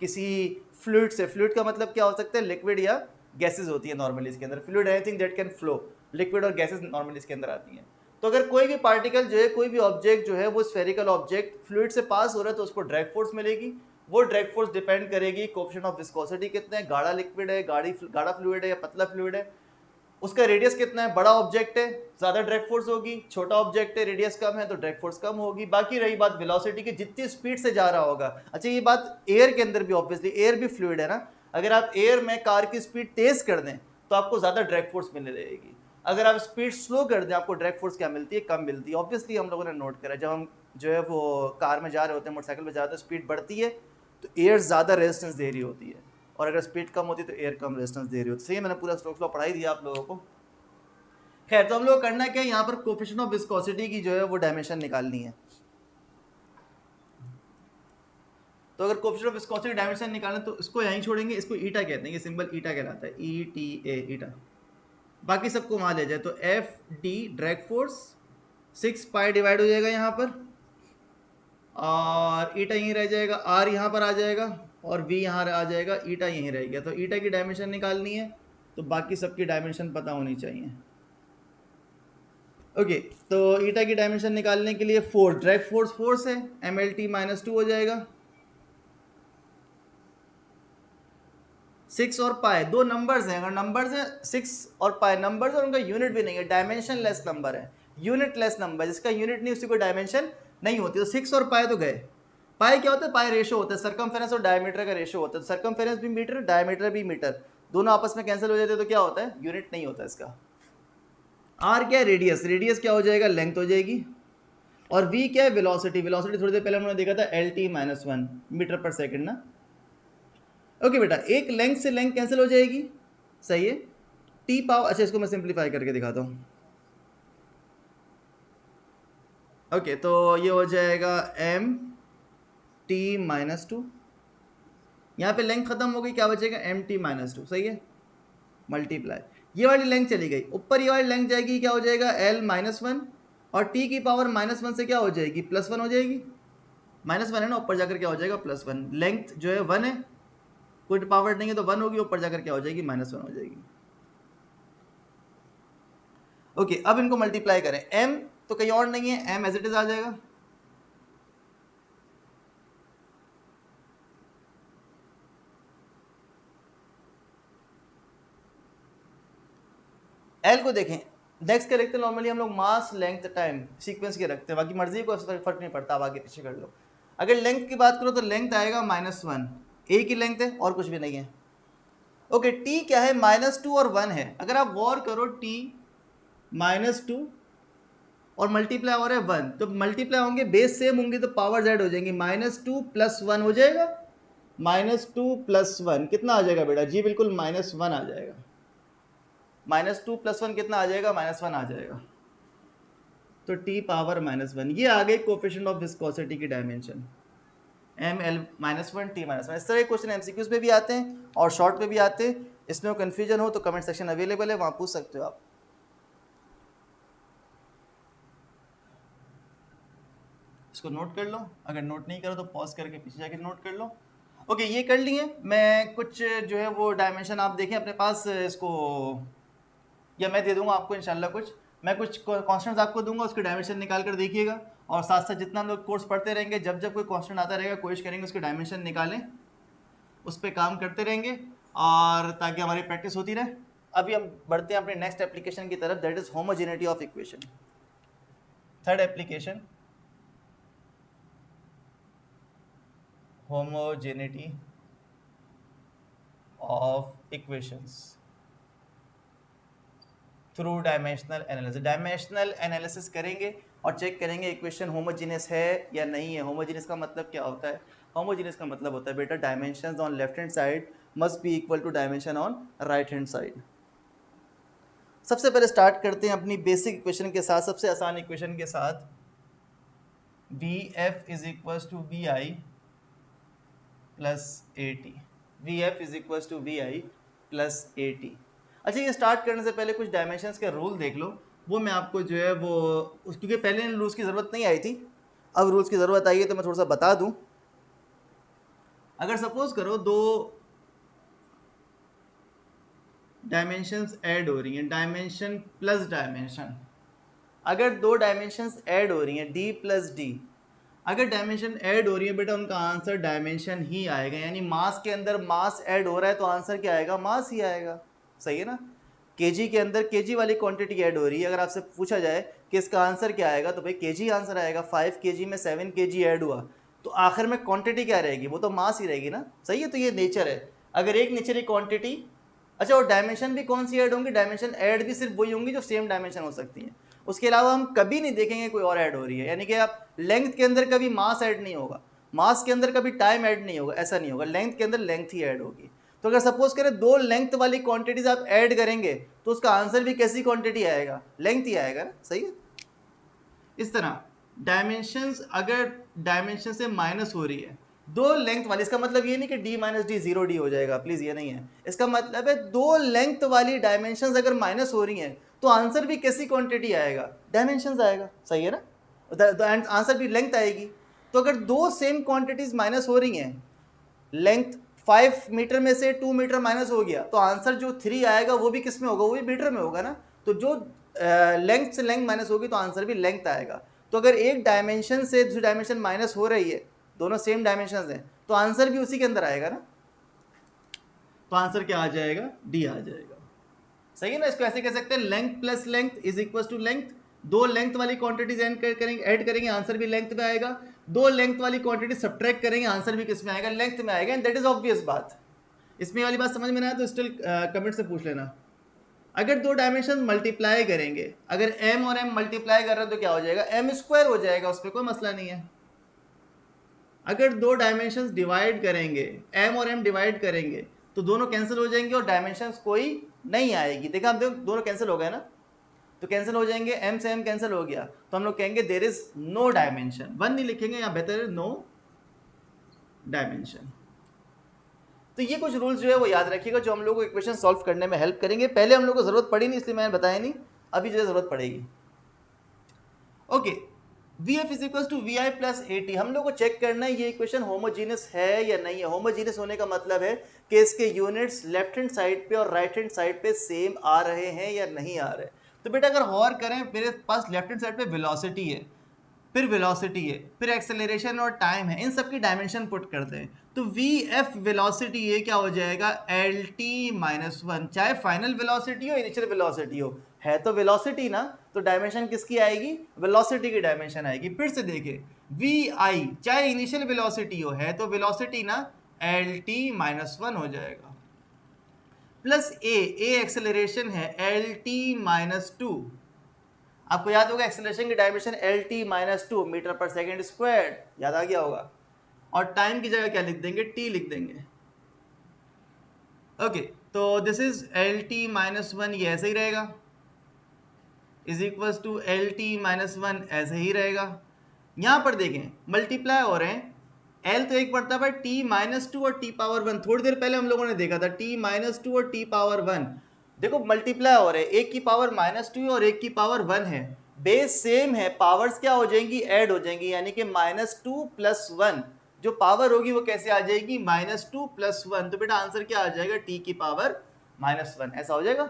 किसी फ्लूइड से, फ्लूइड का मतलब क्या हो सकता है, लिक्विड या गैसेज होती है नॉर्मली इसके अंदर, fluid anything that can flow, liquid और गैसेज नॉर्मली इसके अंदर आती हैं। तो अगर कोई भी पार्टिकल जो है, कोई भी ऑब्जेक्ट जो है, वो स्फेरिकल ऑब्जेक्ट फ्लूइड से पास हो रहा है, तो उसको ड्रैग फोर्स मिलेगी। वो ड्रैग फोर्स डिपेंड करेगी कोएफिशिएंट ऑफ विस्कोसिटी कितना है, गाढ़ा लिक्विड है, गाढ़ा फ्लूइड है या पतला फ्लूइड है, उसका रेडियस कितना है, बड़ा ऑब्जेक्ट है ज़्यादा ड्रैग फोर्स होगी, छोटा ऑब्जेक्ट है रेडियस कम है तो ड्रैग फोर्स कम होगी। बाकी रही बात वेलोसिटी की, जितनी स्पीड से जा रहा होगा। अच्छा, ये बात एयर के अंदर भी, ऑब्वियसली एयर भी फ्लूइड है ना, अगर आप एयर में कार की स्पीड तेज़ कर दें तो आपको ज़्यादा ड्रैग फोर्स मिलने लगेगी, अगर आप स्पीड स्लो कर दें आपको ड्रैग फोर्स क्या मिलती है, कम मिलती है। ऑब्वियसली हम लोगों ने नोट करा, जब हम जो है वो कार में जा रहे होते हैं, मोटरसाइकिल में जा रहे होते हैं, स्पीड बढ़ती है तो एयर ज़्यादा रेजिस्टेंस दे रही होती है, और अगर स्पीड कम होती है तो एयर कम रेजिस्टेंस दे रही होती है। सही है, मैंने पूरा स्टोक्स लॉ पढ़ाई दिया आप लोगों को। खैर, तो हम लोग करना क्या है, यहाँ पर कोएफिशिएंट ऑफ विस्कोसिटी की जो है वो डायमेंशन निकालनी है। तो अगर कोएफिशिएंट ऑफ विस्कोसिटी डायमेंशन निकालना तो इसको यहीं छोड़ेंगे, इसको ईटा कहते हैं, ये सिंबल ईटा कहलाता है, ETA, ईटा। बाकी सबको वहाँ ले जाए तो F D drag force 6 pi divide हो जाएगा यहाँ पर, और ईटा यहीं रह जाएगा, आर यहाँ पर आ जाएगा, और वी यहाँ आ जाएगा, ईटा यहीं रह गया। तो ईटा की डायमेंशन निकालनी है, तो बाकी सबकी डायमेंशन पता होनी चाहिए। ओके, तो ईटा की डायमेंशन निकालने के लिए फोर्स, ड्रैग फोर्स फोर्स है, MLT -2 हो जाएगा। 6 और पाई दो नंबर्स हैं, अगर नंबर्स हैं 6 और पाई नंबर्स, और उनका यूनिट भी नहीं है, डायमेंशन लेस नंबर है, यूनिट लेस नंबर, जिसका यूनिट नहीं उसी को डायमेंशन नहीं होती। तो 6 और पाई तो गए। पाई क्या होता है, पाई रेशो होता है, सर्कमफेरेंस और डायमीटर का रेशो होता है। सर्कमफेरेंस भी मीटर, डायमीटर भी मीटर, दोनों आपस में कैंसिल हो जाते हैं, तो क्या होता है, यूनिट नहीं होता इसका। आर क्या है, रेडियस, रेडियस क्या हो जाएगा, लेंथ हो जाएगी, और वी क्या है, वेलोसिटी, वेलोसिटी थोड़ी देर पहले हमने देखा था LT -1 मीटर पर सेकंड ना। ओके बेटा, एक लेंथ से लेंथ कैंसिल हो जाएगी, सही है, टी पावर, अच्छा इसको मैं सिंप्लीफाई करके दिखाता हूँ। ओके, तो ये हो जाएगा एम टी माइनस टू, यहाँ पे लेंथ खत्म हो गई, क्या बचेगा एम टी माइनस टू, सही है, मल्टीप्लाई, ये वाली लेंथ चली गई, ऊपर ये वाली लेंथ जाएगी, क्या हो जाएगा एल माइनस वन, और टी की पावर माइनस वन से क्या हो जाएगी प्लस वन हो जाएगी, माइनस वन है ना, ऊपर जाकर क्या हो जाएगा प्लस वन, लेंथ जो है वन है, कोई पावर नहीं है तो वन होगी, ऊपर जाकर क्या हो जाएगी माइनस वन हो जाएगी। ओके, अब इनको मल्टीप्लाई करें, m तो कहीं और नहीं है, m एज इट इज आ जाएगा, l को देखें, नेक्स्ट के रखते हैं नॉर्मली हम लोग मास लेंथ टाइम सीक्वेंस के रखते हैं, बाकी मर्जी को फर्क नहीं पड़ता, अब आगे पीछे कर लो। अगर लेंथ की बात करो तो लेंथ आएगा माइनस वन, ए की लेंथ है और कुछ भी नहीं है। ओके, टी क्या है माइनस टू और वन है, अगर आप वॉर करो टी माइनस टू और मल्टीप्लाई हो रहा है वन, तो मल्टीप्लाई होंगे बेस सेम होंगे तो पावर जेड हो जाएंगी, माइनस टू प्लस वन हो जाएगा, माइनस टू प्लस वन कितना आ जाएगा बेटा जी, बिल्कुल माइनस वन आ जाएगा, माइनस टू प्लस वन कितना आ जाएगा माइनस वन आ जाएगा, तो टी पावर माइनस वन, ये आ गई कोफिशिएंट ऑफ विस्कोसिटी की dimension, M L minus one T minus one. इस तरह के क्वेश्चन एमसीक्यूज पे भी आते हैं और शॉर्ट पे भी आते हैं, इसमें कन्फ्यूजन हो तो कमेंट सेक्शन अवेलेबल है, वहाँ पूछ सकते हो आप। इसको नोट कर लो, अगर नोट नहीं करो तो पॉज करके पीछे जाके नोट कर लो। ओके, ये कर लिए, मैं कुछ जो है वो डायमेंशन आप देखें अपने पास, इसको या मैं दे दूंगा आपको इंशाल्लाह, मैं कुछ कॉन्स्टेंट्स आपको दूंगा, उसके डायमेंशन निकाल कर देखिएगा, और साथ साथ जितना हम लोग कोर्स पढ़ते रहेंगे, जब जब कोई कॉन्स्टेंट आता रहेगा कोशिश करेंगे उसके डायमेंशन निकालें, उस पर काम करते रहेंगे, और ताकि हमारी प्रैक्टिस होती रहे। अभी हम बढ़ते हैं अपने नेक्स्ट एप्लीकेशन की तरफ, that is homogeneity of equation. Third application, homogeneity of equations through dimensional analysis। Dimensional analysis करेंगे और चेक करेंगे इक्वेशन होमोजीनियस है या नहीं है। होमोजीनियस का मतलब क्या होता है? होमोजीनियस का मतलब होता है बेटा dimensions on left hand side must be equal to dimension on right hand side. सबसे पहले स्टार्ट करते हैं अपनी बेसिक इक्वेशन के साथ, सबसे आसान इक्वेशन के साथ, V F is equals to V I plus A T, V F is equals to V I plus A T. अच्छा, ये स्टार्ट करने से पहले कुछ डायमेंशंस के रूल देख लो, वो मैं आपको जो है वो क्योंकि पहले रूल्स की ज़रूरत नहीं आई थी, अब रूल्स की ज़रूरत आई है तो मैं थोड़ा सा बता दूं। अगर सपोज करो दो डायमेंशंस ऐड हो रही हैं, डायमेंशन प्लस डायमेंशन, अगर दो डायमेंशंस ऐड हो रही हैं डी प्लस डी, अगर डायमेंशन ऐड हो रही है बेटा उनका आंसर डायमेंशन ही आएगा, यानी मास के अंदर मास ऐड हो रहा है तो आंसर क्या आएगा? मास ही आएगा। सही है ना? केजी के अंदर केजी वाली क्वांटिटी ऐड हो रही है, अगर आपसे पूछा जाए कि इसका आंसर क्या आएगा तो भाई केजी आंसर आएगा। 5 केजी में 7 केजी ऐड हुआ तो आखिर में क्वांटिटी क्या रहेगी? वो तो मास ही रहेगी ना। सही है, तो ये नेचर है। अगर एक नेचर की क्वांटिटी, अच्छा, और डायमेंशन भी कौन सी ऐड होंगी? डायमेंशन ऐड भी सिर्फ वही होंगी जो सेम डायमेंशन हो सकती हैं, उसके अलावा हम कभी नहीं देखेंगे कोई और ऐड हो रही है। यानी कि आप लेंथ के अंदर कभी मास ऐड नहीं होगा, मास के अंदर कभी टाइम ऐड नहीं होगा, ऐसा नहीं होगा। लेंथ के अंदर लेंथ ही ऐड होगी। तो अगर सपोज करें दो लेंथ वाली क्वांटिटीज आप ऐड करेंगे तो उसका आंसर भी कैसी क्वांटिटी आएगा? लेंथ ही आएगा ना। सही है। इस तरह डायमेंशंस अगर डायमेंशन से माइनस हो रही है दो लेंथ वाली, इसका मतलब ये नहीं कि d माइनस डी 0d हो जाएगा, प्लीज ये नहीं है। इसका मतलब है दो लेंथ वाली डायमेंशंस अगर माइनस हो रही हैं तो आंसर भी कैसी क्वांटिटी आएगा? डायमेंशंस आएगा। सही है ना? आंसर भी लेंथ आएगी। तो अगर दो सेम क्वांटिटीज माइनस हो रही हैं, लेंथ 5 मीटर में से 2 मीटर माइनस हो गया तो आंसर जो 3 आएगा वो भी किस में होगा? वो भी मीटर में होगा ना। तो जो लेंथ से लेंथ माइनस होगी तो आंसर भी लेंथ आएगा। तो अगर एक डायमेंशन से दूसरी डायमेंशन माइनस हो रही है, दोनों सेम डायमेंशन हैं, तो आंसर भी उसी के अंदर आएगा ना। तो आंसर क्या आ जाएगा? डी आ जाएगा। सही है ना? इसको ऐसे कह सकते हैं length plus length is equal to length. दो लेंथ वाली क्वांटिटीज ऐड करेंगे आंसर भी लेंथ में आएगा। दो लेंथ वाली क्वांटिटी सब्ट्रैक्ट करेंगे आंसर भी किस में आएगा? लेंथ में आएगा। एंड दैट इज ऑब्वियस बात। इसमें वाली बात समझ में ना आया तो स्टिल कमेंट से पूछ लेना। अगर दो डायमेंशन मल्टीप्लाई करेंगे, अगर m और m मल्टीप्लाई कर रहे हैं तो क्या हो जाएगा? m स्क्वायर हो जाएगा, उस पर कोई मसला नहीं है। अगर दो डायमेंशंस डिवाइड करेंगे, m और m डिवाइड करेंगे तो दोनों कैंसिल हो जाएंगे और डायमेंशन कोई नहीं आएगी। देखा हम दोनों कैंसिल हो गए ना, तो कैंसिल हो जाएंगे, m से m कैंसिल हो गया, तो हम लोग कहेंगे देयर इज नो डायमेंशन। 1 नहीं लिखेंगे यहाँ, बेहतर है नो डायमेंशन। तो ये कुछ रूल्स जो है वो याद रखिएगा जो हम लोग को इक्वेशन सॉल्व करने में हेल्प करेंगे। पहले हम लोग को जरूरत पड़ी नहीं इसलिए मैंने बताया नहीं, अभी जो है जरूरत पड़ेगी। Okay, V F is equal to V I plus A T. हम लोग को चेक करना है ये इक्वेशन होमोजीनियस है या नहीं है। होमोजीनियस होने का मतलब है कि इसके यूनिट्स लेफ्ट हैंड साइड पे और राइट हैंड साइड पे सेम आ रहे हैं या नहीं आ रहे। तो बेटा अगर गौर करें, मेरे पास लेफ्ट हैंड साइड पे वेलोसिटी है, फिर वेलोसिटी है, फिर एक्सेलरेशन और टाइम है, इन सब की डायमेंशन पुट करते हैं। तो वी एफ वेलोसिटी ये क्या हो जाएगा, एल टी माइनस वन। चाहे फाइनल वेलोसिटी हो इनिशियल वेलोसिटी हो, है तो वेलोसिटी ना, तो डायमेंशन किसकी आएगी, वेलोसिटी की डायमेंशन आएगी। फिर से देखें, वी आई चाहे इनिशियल वेलोसिटी हो, है तो वेलोसिटी ना, एल टी माइनस वन हो जाएगा, प्लस ए एक्सेलरेशन है, एल टी माइनस टू। आपको याद होगा एक्सेलरेशन की dimension L T minus two metre पर सेकेंड स्क्वायर, याद आ गया होगा। और टाइम की जगह क्या लिख देंगे, टी लिख देंगे। ओके, तो this is L T minus one, ये ऐसे ही रहेगा, is equal to L T minus one, ऐसे ही रहेगा। यहां पर देखें मल्टीप्लाई हो रहे हैं, एल तो एक पड़ता है टी माइनस टू और टी पावर वन। थोड़ी देर पहले हम लोगों ने देखा था टी माइनस टू और टी पावर वन। देखो मल्टीप्लाई हो रहे हैं, एक की पावर माइनस टू और एक की पावर वन है, बेस सेम है, पावर्स क्या हो जाएंगी, ऐड हो जाएंगी, यानी कि माइनस टू प्लस वन जो पावर होगी वो कैसे आ जाएगी, माइनस टू प्लस वन। तो बेटा आंसर क्या आ जाएगा, टी की पावर माइनस वन, ऐसा हो जाएगा।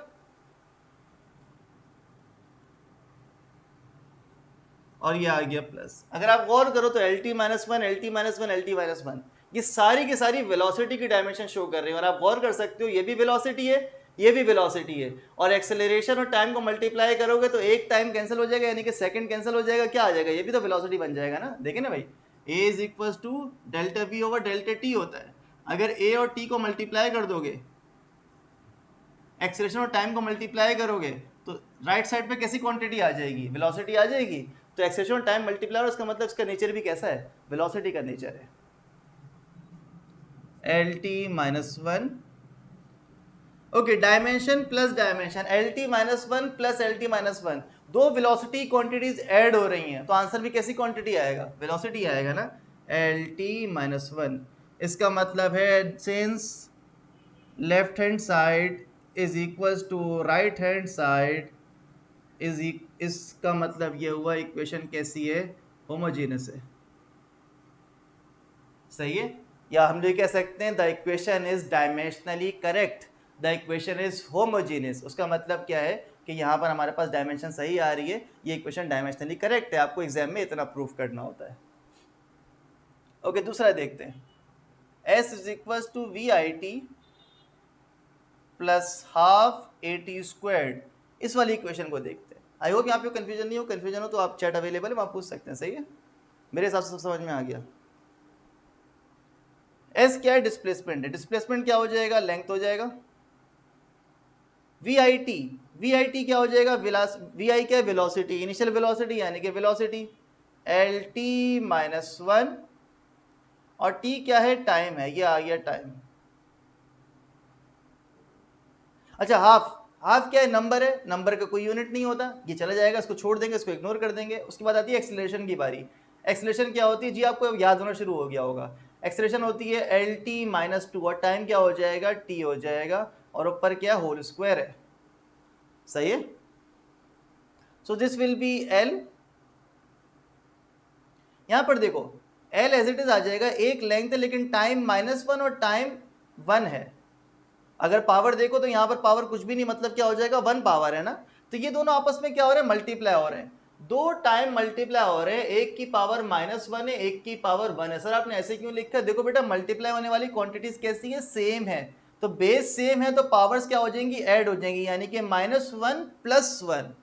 और ये आ गया प्लस। अगर आप गौर करो तो L T minus one, L T minus one, L T minus one, ये सारी की सारी वेलोसिटी की डायमेंशन शो कर रही है। और आप गौर कर सकते हो ये भी वेलोसिटी है, ये भी वेलोसिटी है, और एक्सेलरेशन और टाइम को मल्टीप्लाई करोगे तो एक टाइम कैंसिल हो जाएगा, यानी कि सेकंड कैंसिल हो जाएगा, क्या आ जाएगा, ये भी तो वेलोसिटी बन जाएगा ना। देखें ना भाई, A is equal to delta V over delta T होता है। अगर ए और टी को मल्टीप्लाई कर दोगे, एक्सेलरेशन और टाइम को मल्टीप्लाई करोगे, तो राइट साइड पे कैसी क्वांटिटी आ जाएगी, वेलोसिटी आ जाएगी। तो एक्सेलरेशन और टाइम मल्टीप्लाई, उसका मतलब इसका नेचर भी कैसा है, वेलोसिटी का नेचर है, L T minus one. Okay, dimension plus dimension, L T minus one plus L T minus one, दो वेलोसिटी क्वांटिटीज ऐड हो रही हैं, तो आंसर भी कैसी क्वांटिटी आएगा, वेलोसिटी आएगा ना, एल टी माइनस वन। इसका मतलब है since left hand side is equal to right hand side is, इसका मतलब ये हुआ इक्वेशन कैसी है, होमोजेनस है। सही है, या हम ये कह सकते हैं the equation is dimensionally correct, the equation is homogeneous. उसका मतलब क्या है कि यहाँ पर हमारे पास डायमेंशन सही आ रही है, ये इक्वेशन डायमेंशनली करेक्ट है। आपको एग्जाम में इतना प्रूफ करना होता है। ओके, दूसरा देखते हैं, S is equal to V I T plus half A T squared. इस वाली इक्वेशन को देखते हैं। आई होप यहाँ पे कंफ्यूजन नहीं हो, कंफ्यूजन हो तो आप चैट अवेलेबल है, आप पूछ सकते हैं। सही है, मेरे हिसाब से सब समझ में आ गया। एस क्या है, डिस्प्लेसमेंट है, डिस्प्लेसमेंट क्या हो जाएगा, लेंथ हो जाएगा। वी आई टी क्या हो जाएगा, वी आई क्या है, वेलोसिटी, इनिशियल वेलोसिटी यानी कि velocity, L T minus one, और टी क्या है, टाइम है, ये आ गया टाइम। अच्छा, हाफ क्या है, नंबर है, नंबर का कोई यूनिट नहीं होता, ये चला जाएगा, इसको छोड़ देंगे, इसको इग्नोर कर देंगे। उसके बाद आती है एक्सेलरेशन की बारी। एक्सेलरेशन क्या होती है जी, आपको याद होना शुरू हो गया होगा। एक्सेलरेशन होती है एल टी माइनस टू, और टाइम क्या हो जाएगा, टी हो जाएगा, और ऊपर क्या होल स्क्वायर है। सही है, so this will B L. यहां पर देखो एल एज इट इज आ जाएगा, एक लेंथ है लेकिन टाइम माइनस वन और टाइम वन है। अगर पावर देखो तो यहाँ पर पावर कुछ भी नहीं, मतलब क्या हो जाएगा, वन पावर है ना। तो ये दोनों आपस में क्या हो रहे हैं, मल्टीप्लाई हो रहे हैं, दो टाइम मल्टीप्लाई हो रहे हैं, एक की पावर माइनस वन है, एक की पावर वन है। सर आपने ऐसे क्यों लिखा, देखो बेटा मल्टीप्लाई होने वाली क्वांटिटीज कैसी है, सेम है, तो बेस सेम है, तो पावर्स क्या हो जाएंगी, ऐड हो जाएंगी, यानी कि minus one plus one,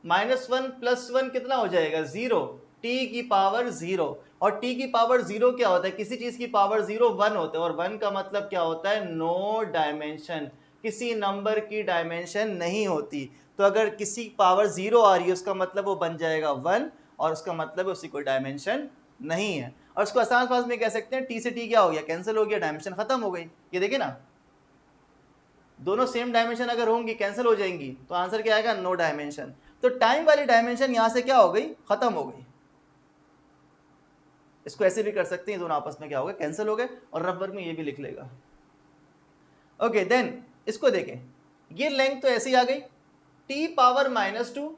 minus one plus one कितना हो जाएगा, जीरो, टी की पावर जीरो। और टी की पावर जीरो क्या होता है, किसी चीज की पावर जीरो वन होता है, और वन का मतलब क्या होता है, नो डायमेंशन, किसी नंबर की डायमेंशन नहीं होती। तो अगर किसी पावर जीरो आ रही है उसका मतलब वो बन जाएगा वन, और उसका मतलब है उसी कोई डायमेंशन नहीं है। और उसको आसान भाषा में कह सकते हैं टी से टी क्या हो गया, कैंसिल हो गया, डायमेंशन खत्म हो गई। ये देखिए ना, दोनों सेम डायमेंशन अगर होंगी कैंसिल हो जाएंगी, तो आंसर क्या आएगा, नो डायमेंशन। तो टाइम वाली डायमेंशन यहां से क्या हो गई, खत्म हो गई। इसको ऐसे भी कर सकते हैं, दोनों आपस में क्या होगा, कैंसिल हो गए, और रफ वर्क में ये भी लिख लेगा। ओके देन इसको देखें, ये लेंथ तो ऐसे ही आ गई, t पावर -2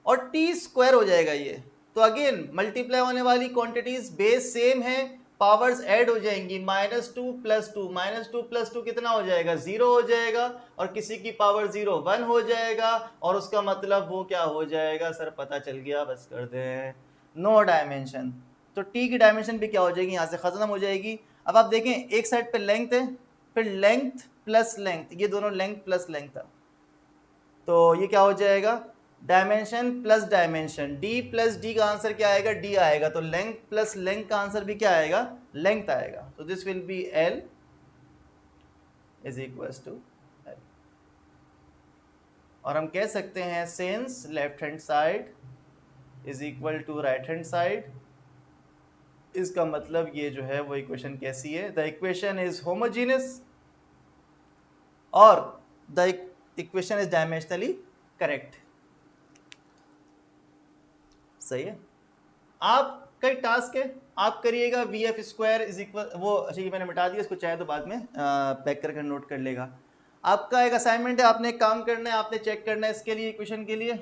और t स्क्वायर हो जाएगा ये। तो अगेन मल्टीप्लाई होने वाली क्वांटिटीज बेस सेम है, पावर्स ऐड हो जाएंगी, -2 + 2, -2 + 2 कितना हो जाएगा, 0 हो जाएगा, और किसी की पावर 0 1 हो जाएगा, और उसका मतलब वो क्या हो जाएगा, सर पता चल गया, बस कर दे, नो डायमेंशन। तो t की डायमेंशन भी क्या हो जाएगी, यहां से खत्म हो जाएगी। अब आप देखें, एक साइड पे लेंथ है, फिर लेंथ प्लस लेंथ, ये दोनों लेंथ प्लस लेंथ था, तो ये क्या हो जाएगा, dimension plus dimension, d plus d का आंसर क्या आएगा, d आएगा, तो लेंथ प्लस लेंथ का आंसर भी क्या आएगा, लेंथ आएगा। तो this will be l is equals to l। और हम कह सकते हैं since left hand side is equal to right hand side, इसका मतलब ये जो है वो इक्वेशन कैसी है, द इक्वेशन इज होमोजीनियस और the equation is dimensionally correct. सही है। आपका टास्क है, आप करिएगा VF² इज इक्वल, वो अच्छा ये मैंने मिटा दिया, इसको चाहे तो बाद में पैक करके नोट कर लेगा। आपका एक असाइनमेंट है, आपने एक काम करना है, आपने चेक करना है इसके लिए, इक्वेशन के लिए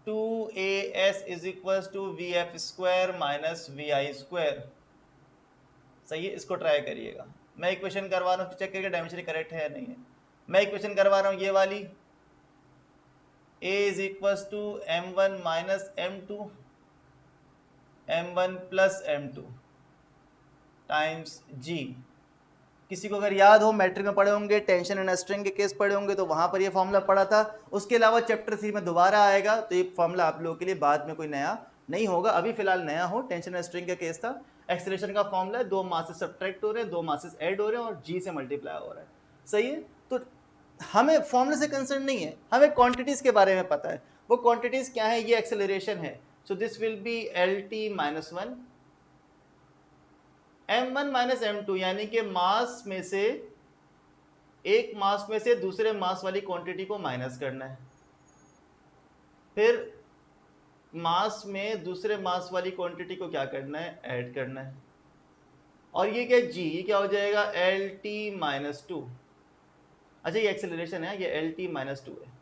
2AS is equal to VF² - VI²। सही है, इसको ट्राई करिएगा। मैं इक्वेशन करवा रहा हूँ, चेक करिएगा डायमेंशन करेक्ट है या नहीं है। मैं इक्वेशन करवा रहा हूँ ये वाली, A is equal to M1 - M2 M1 + M2 times G। किसी को अगर याद हो, मैट्रिक में पढ़े होंगे, टेंशन एंड स्ट्रिंग के केस पढ़े होंगे, तो वहां पर ये फॉर्मूला पढ़ा था। उसके अलावा चैप्टर 3 में दोबारा आएगा, तो ये फॉर्मूला आप लोगों के लिए बाद में कोई नया नहीं होगा, अभी फिलहाल नया हो। टेंशन एंड स्ट्रिंग का केस था, एक्सेलरेशन का फॉर्मूला है, 2 मासेस सब्ट्रैक्ट हो रहे हैं, 2 मासेस ऐड हो रहे हैं, और G से मल्टीप्लाई हो रहा है। सही है, तो हमें फॉर्मूले से कंसर्न नहीं है, हमें क्वांटिटीज के बारे में पता है। वो क्वांटिटीज क्या है, ये एक्सेलरेशन है। So this will B LT - 1 M1 - M2, यानी कि मास में से, एक मास में से दूसरे मास वाली क्वांटिटी को माइनस करना है, फिर मास में दूसरे मास वाली क्वांटिटी को क्या करना है, ऐड करना है। और ये क्या, G, ये क्या हो जाएगा, LT - 2। अच्छा ये एक्सेलरेशन है, ये LT - 2 है,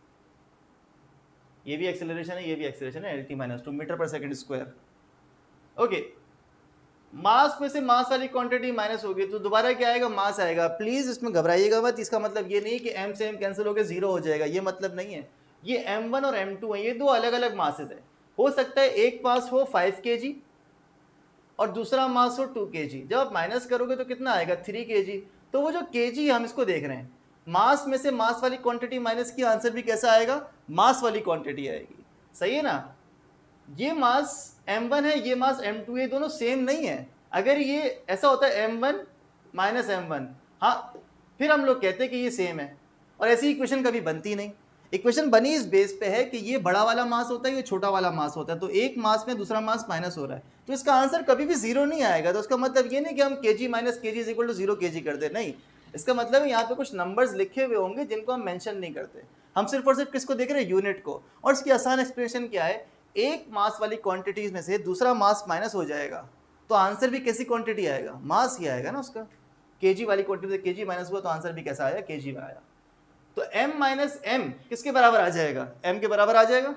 ये भी एक्सेलरेशन है, ये भी एक्सेलरेशन है, LT - 2 metre per second square. Okay, मास में से मास वाली क्वांटिटी माइनस होगी, तो दोबारा क्या आएगा, मास आएगा। प्लीज इसमें घबराइएगा मत, इसका मतलब ये नहीं कि m से m कैंसिल होकर 0 हो जाएगा, ये मतलब नहीं है। ये M1 और M2 है, ये दो अलग अलग मासेस है। हो सकता है एक मास हो 5 kg और दूसरा मास हो 2 kg। जब आप माइनस करोगे तो कितना आएगा, 3 kg। तो वो जो kg हम इसको देख रहे हैं, मास में से मास वाली क्वांटिटी माइनस की, आंसर भी कैसा आएगा, मास वाली क्वांटिटी आएगी। सही है ना। ये मास M1 है, ये मास M2 है, दोनों सेम नहीं है। अगर ये ऐसा होता है M1 - M1, हाँ, फिर हम लोग कहते हैं कि ये सेम है, और ऐसी इक्वेशन कभी बनती नहीं। इक्वेशन बनी इस बेस पे है कि ये बड़ा वाला मास होता है, ये छोटा वाला मास होता है, तो एक मास में दूसरा मास माइनस हो रहा है, तो इसका आंसर कभी भी 0 नहीं आएगा। तो उसका मतलब ये नहीं कि हम kg - kg is equal to 0 kg कर दे, नहीं। इसका मतलब है यहाँ पे कुछ नंबर्स लिखे हुए होंगे जिनको हम मेंशन नहीं करते, हम सिर्फ और सिर्फ किसको देख रहे हैं, यूनिट को। और इसकी आसान एक्सप्रेशन क्या है, एक मास वाली क्वांटिटीज में से दूसरा मास माइनस हो जाएगा, तो आंसर भी कैसी क्वांटिटी आएगा, मास ही आएगा ना उसका। kg वाली क्वांटिटी से kg माइनस हुआ, तो आंसर भी कैसा आया, kg में आया। तो m - m किसके बराबर आ जाएगा, m के बराबर आ जाएगा।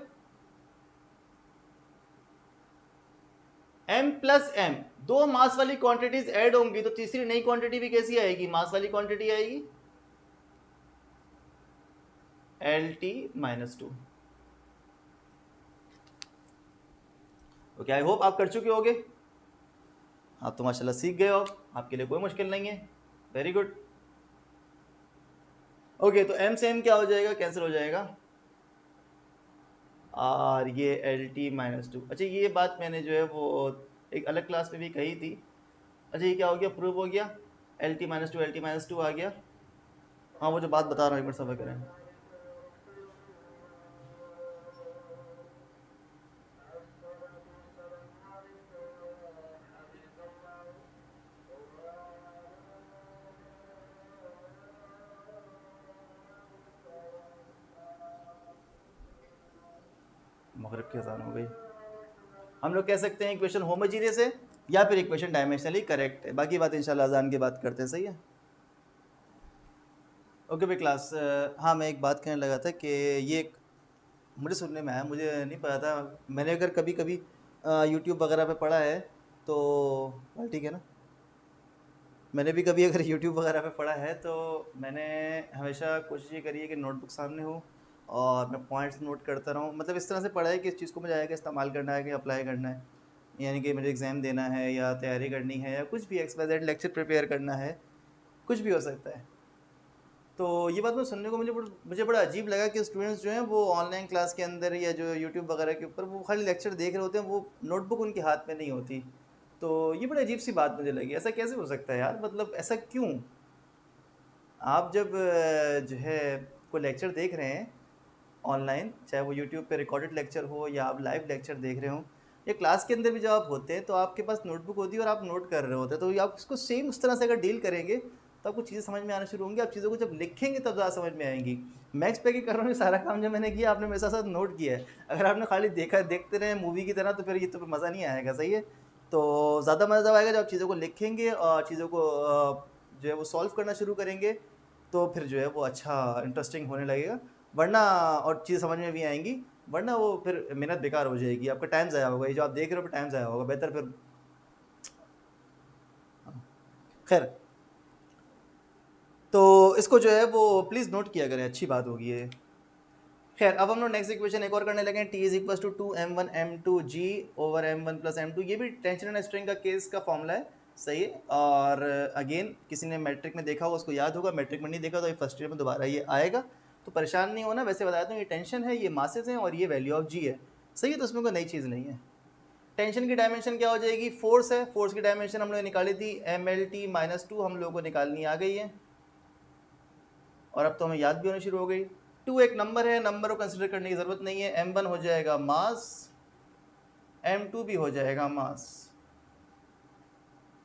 m + m, दो मास वाली क्वांटिटीज ऐड होंगी, तो तीसरी नई क्वांटिटी भी कैसी आएगी, मास वाली क्वांटिटी आएगी, LT - 2। ओके, आई होप आप कर चुके होगे, आप तो माशाल्लाह सीख गए हो, आपके लिए कोई मुश्किल नहीं है, वेरी गुड। ओके, तो m से m क्या हो जाएगा, कैंसिल हो जाएगा, और ये LT - 2। अच्छा ये बात मैंने जो है वो एक अलग क्लास में भी कही थी। अच्छा ये क्या हो गया, प्रूव हो गया, LT - 2 LT - 2 आ गया। हाँ वो जो बात बता रहा हूँ एक बार सफा करें। मगरिब की अजान हो गई। हम लोग कह सकते हैं इक्वेशन होमोजीनियस है या फिर इक्वेशन डायमेंशनली करेक्ट है। बाकी बात इंशाल्लाह अजान की बात करते हैं, सही है। ओके भाई क्लास, हाँ मैं एक बात कहने लगा था कि ये मुझे सुनने में आया, मुझे नहीं पता था। मैंने अगर कभी कभी यूट्यूब वगैरह पे पढ़ा है तो ठीक है ना, मैंने भी कभी अगर यूट्यूब वगैरह पे पढ़ा है तो मैंने हमेशा कोशिश ये करी है कि नोटबुक सामने हो और मैं पॉइंट्स नोट करता रहूँ। मतलब इस तरह से पढ़ा है कि इस चीज़ को मुझे आगे इस्तेमाल करना है कि अप्लाई करना है, यानी कि मुझे एग्ज़ाम देना है या तैयारी करनी है या कुछ भी XYZ लेक्चर प्रिपेयर करना है, कुछ भी हो सकता है। तो ये बात मैं सुनने को मुझे बड़ा अजीब लगा कि स्टूडेंट्स जो हैं वो ऑनलाइन क्लास के अंदर या जो यूट्यूब वगैरह के ऊपर वो खाली लेक्चर देख रहे होते हैं, वो नोटबुक उनके हाथ में नहीं होती। तो ये बड़ी अजीब सी बात मुझे लगी, ऐसा कैसे हो सकता है यार, मतलब ऐसा क्यों? आप जब जो है कोई लेक्चर देख रहे हैं ऑनलाइन, चाहे वो यूट्यूब पे रिकॉर्डेड लेक्चर हो या आप लाइव लेक्चर देख रहे हो, या क्लास के अंदर भी जब आप होते हैं तो आपके पास नोटबुक होती है और आप नोट कर रहे होते हैं, तो ये आप इसको सेम उस तरह से अगर डील करेंगे तो आपको चीज़ें समझ में आना शुरू होंगी। आप चीज़ों को जब लिखेंगे तब ज़्यादा समझ में आएंगी। मैक्स पे की कर रहा हूँ, सारा काम जो मैंने किया आपने मेरे साथ साथ नोट किया है। अगर आपने खाली देखते रहे मूवी की तरह तो फिर ये तो मज़ा नहीं आएगा, सही है। तो ज़्यादा मज़ा तब आएगा जब आप चीज़ों को लिखेंगे और चीज़ों को जो है वो सॉल्व करना शुरू करेंगे, तो फिर जो है वो अच्छा इंटरेस्टिंग होने लगेगा। वरना और चीज़ समझ में भी आएंगी, वरना वो फिर मेहनत बेकार हो जाएगी, आपका टाइम ज़ाया होगा, ये जो आप देख रहे हो टाइम ज़ाया होगा। बेहतर फिर खैर, तो इसको जो है वो प्लीज़ नोट किया करें, अच्छी बात होगी ये। खैर, अब हम लोग नेक्स्ट इक्वेशन एक और करने लगे हैं। T is equal to 2m1m2g over m1+m2। ये भी टेंशन एंड स्ट्रिंग का केस का फॉर्मूला है, सही है। और अगेन किसी ने मैट्रिक में देखा होगा उसको याद होगा, मैट्रिक में नहीं देखा तो ये फर्स्ट ईयर में दोबारा ये आएगा, तो परेशान नहीं होना। वैसे बता दूँ ये टेंशन है, ये मासेस हैं और ये वैल्यू ऑफ जी है, सही है। तो उसमें कोई नई चीज़ नहीं है। टेंशन की डायमेंशन क्या हो जाएगी? फोर्स है, फोर्स की डायमेंशन हम लोग निकाली थी MLT-2 हम लोगों को निकालनी आ गई है, और अब तो हमें याद भी होनी शुरू हो गई। 2 एक नंबर है, नंबर को कंसिडर करने की ज़रूरत नहीं है। M1 हो जाएगा मास, M2 भी हो जाएगा मास,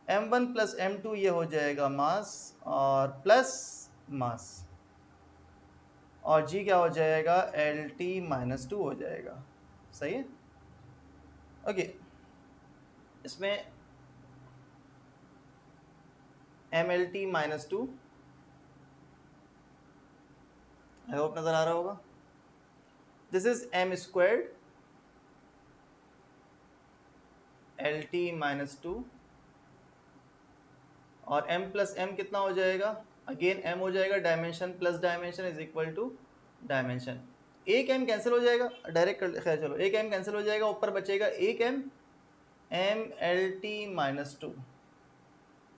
M1 प्लस M2 ये हो जाएगा मास और प्लस मास, और G क्या हो जाएगा? LT-2 हो जाएगा, सही है। ओके, इसमें MLT-2 आई होप नज़र आ रहा होगा। दिस इज M² LT-2 और m प्लस m कितना हो जाएगा? अगेन m हो जाएगा, dimension plus dimension is equal to dimension. एक m कैंसिल हो जाएगा डायरेक्ट कर, खैर चलो, एक m कैंसिल हो जाएगा, ऊपर बचेगा एक m, MLT-2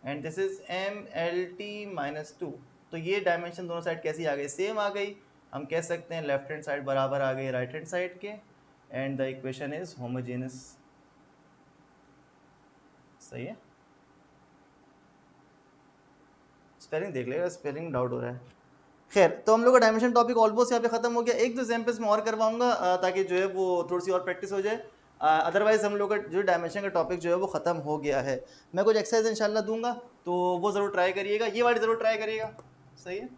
and this is MLT-2। तो ये डायमेंशन दोनों साइड कैसी आ गई? सेम आ गई। हम कह सकते हैं लेफ्ट हैंड साइड बराबर आ गई राइट हैंड साइड के, and the equation is homogeneous, सही है। स्पेलिंग देख लेगा, स्पेलिंग डाउट हो रहा है। खैर, तो हम लोग का डायमेंशन टॉपिक ऑलमोस्ट यहाँ पे खत्म हो गया। एक दो एग्जाम्पल्स में और करवाऊंगा ताकि जो है वो थोड़ी सी और प्रैक्टिस हो जाए। अदरवाइज हम लोग का जो डायमेंशन का टॉपिक जो है वो ख़त्म हो गया है। मैं कुछ एक्सरसाइज इंशाल्लाह दूंगा तो वो ज़रूर ट्राई करिएगा, ये वाली ज़रूर ट्राई करिएगा, सही है।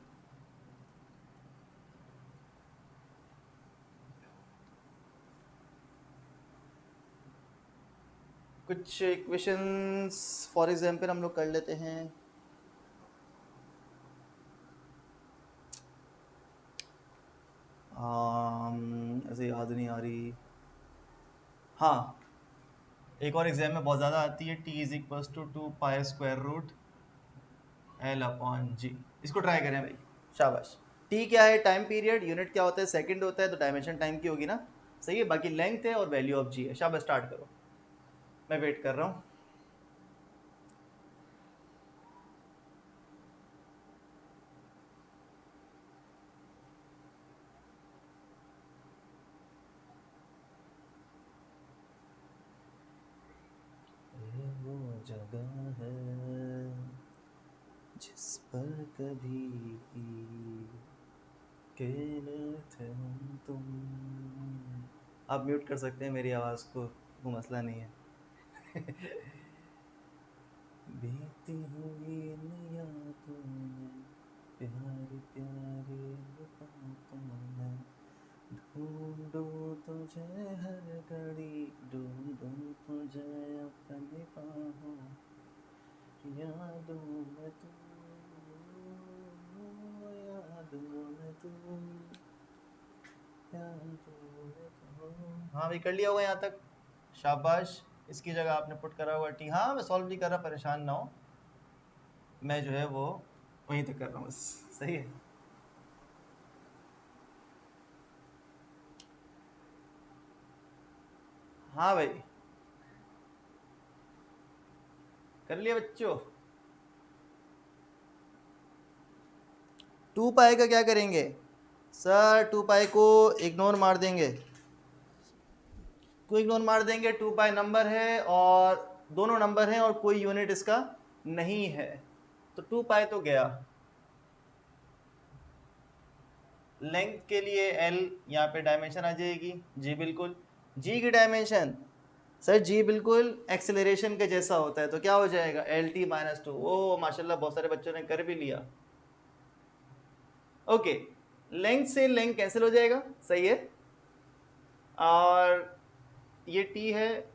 कुछ इक्वेशंस फॉर एग्जांपल हम लोग कर लेते हैं। ऐसे याद नहीं आ रही। हाँ, एक और एग्जाम में बहुत ज़्यादा आती है, T is equal to 2π√L/g। इसको ट्राई करें भाई, शाबाश। टी क्या है? Time period. यूनिट क्या होता है? सेकंड होता है, तो डायमेंशन टाइम की होगी ना, सही है। बाकी लेंथ है और वैल्यू ऑफ जी है। शाबाश, स्टार्ट करो, मैं वेट कर रहा हूँ। ये वो जगह है जिस पर कभी खेले थे हम तुम। आप म्यूट कर सकते हैं मेरी आवाज़ को, वो मसला नहीं है। बीती हुई इन यादों में प्यारे प्यारे बातों में ढूंढो तुझे हर घड़ी, ढूंढूं तुझे अपनी बाहों, यादों में तू, यादों में तू, यादों में तू। हाँ भाई, कर लिया होगा यहाँ तक, शाबाश। इसकी जगह आपने पुट करा होगा टी। हाँ, मैं सॉल्व नहीं कर रहा, परेशान ना हो, मैं जो है वो वहीं तक कर रहा हूँ बस। सही है। हाँ भाई, कर लिया बच्चों। 2 पाई का क्या करेंगे सर? 2 पाई को इग्नोर मार देंगे, 2 पाई नंबर है और दोनों नंबर हैं और कोई यूनिट इसका नहीं है, तो 2 पाई तो गया। लेंथ के लिए एल यहाँ पे डायमेंशन आ जाएगी, जी बिल्कुल। जी की डायमेंशन सर, जी बिल्कुल एक्सेलरेशन के जैसा होता है, तो क्या हो जाएगा एल टी माइनस 2। ओ माशाल्लाह, बहुत सारे बच्चों ने कर भी लिया। ओके, लेंथ से लेंथ कैंसिल हो जाएगा, सही है। और ये टी है,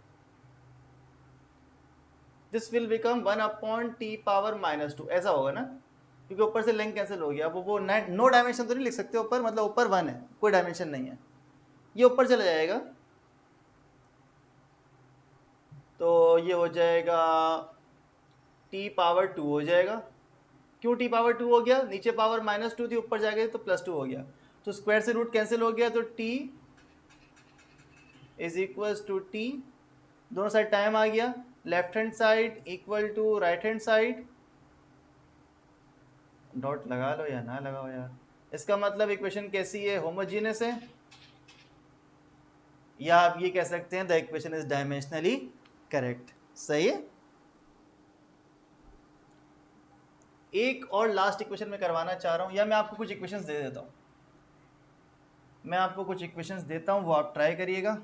दिस विल बिकम 1/t⁻², ऐसा होगा ना, क्योंकि ऊपर से लेंथ कैंसिल हो गया। वो नो डायमेंशन तो नहीं लिख सकते ऊपर, मतलब ऊपर 1 है, कोई डायमेंशन नहीं है, ये ऊपर चला जाएगा, तो ये हो जाएगा t⁻² हो जाएगा। क्यों t⁻² हो गया? नीचे पावर -2 थी, ऊपर जाके तो +2 हो गया, तो स्क्वायर से रूट कैंसिल हो गया, तो t = t, दोनों साइड टाइम आ गया, left hand side equal to right hand side. Dot लगा लो या ना लगाओ यार, इसका मतलब इक्वेशन कैसी है, होमोजीनियस है, या आप ये कह सकते हैं the equation is dimensionally correct. सही है। एक और लास्ट इक्वेशन में करवाना चाह रहा हूं, या मैं आपको कुछ इक्वेशंस दे देता हूं, मैं आपको कुछ इक्वेशंस देता हूं, वो आप ट्राई करिएगा।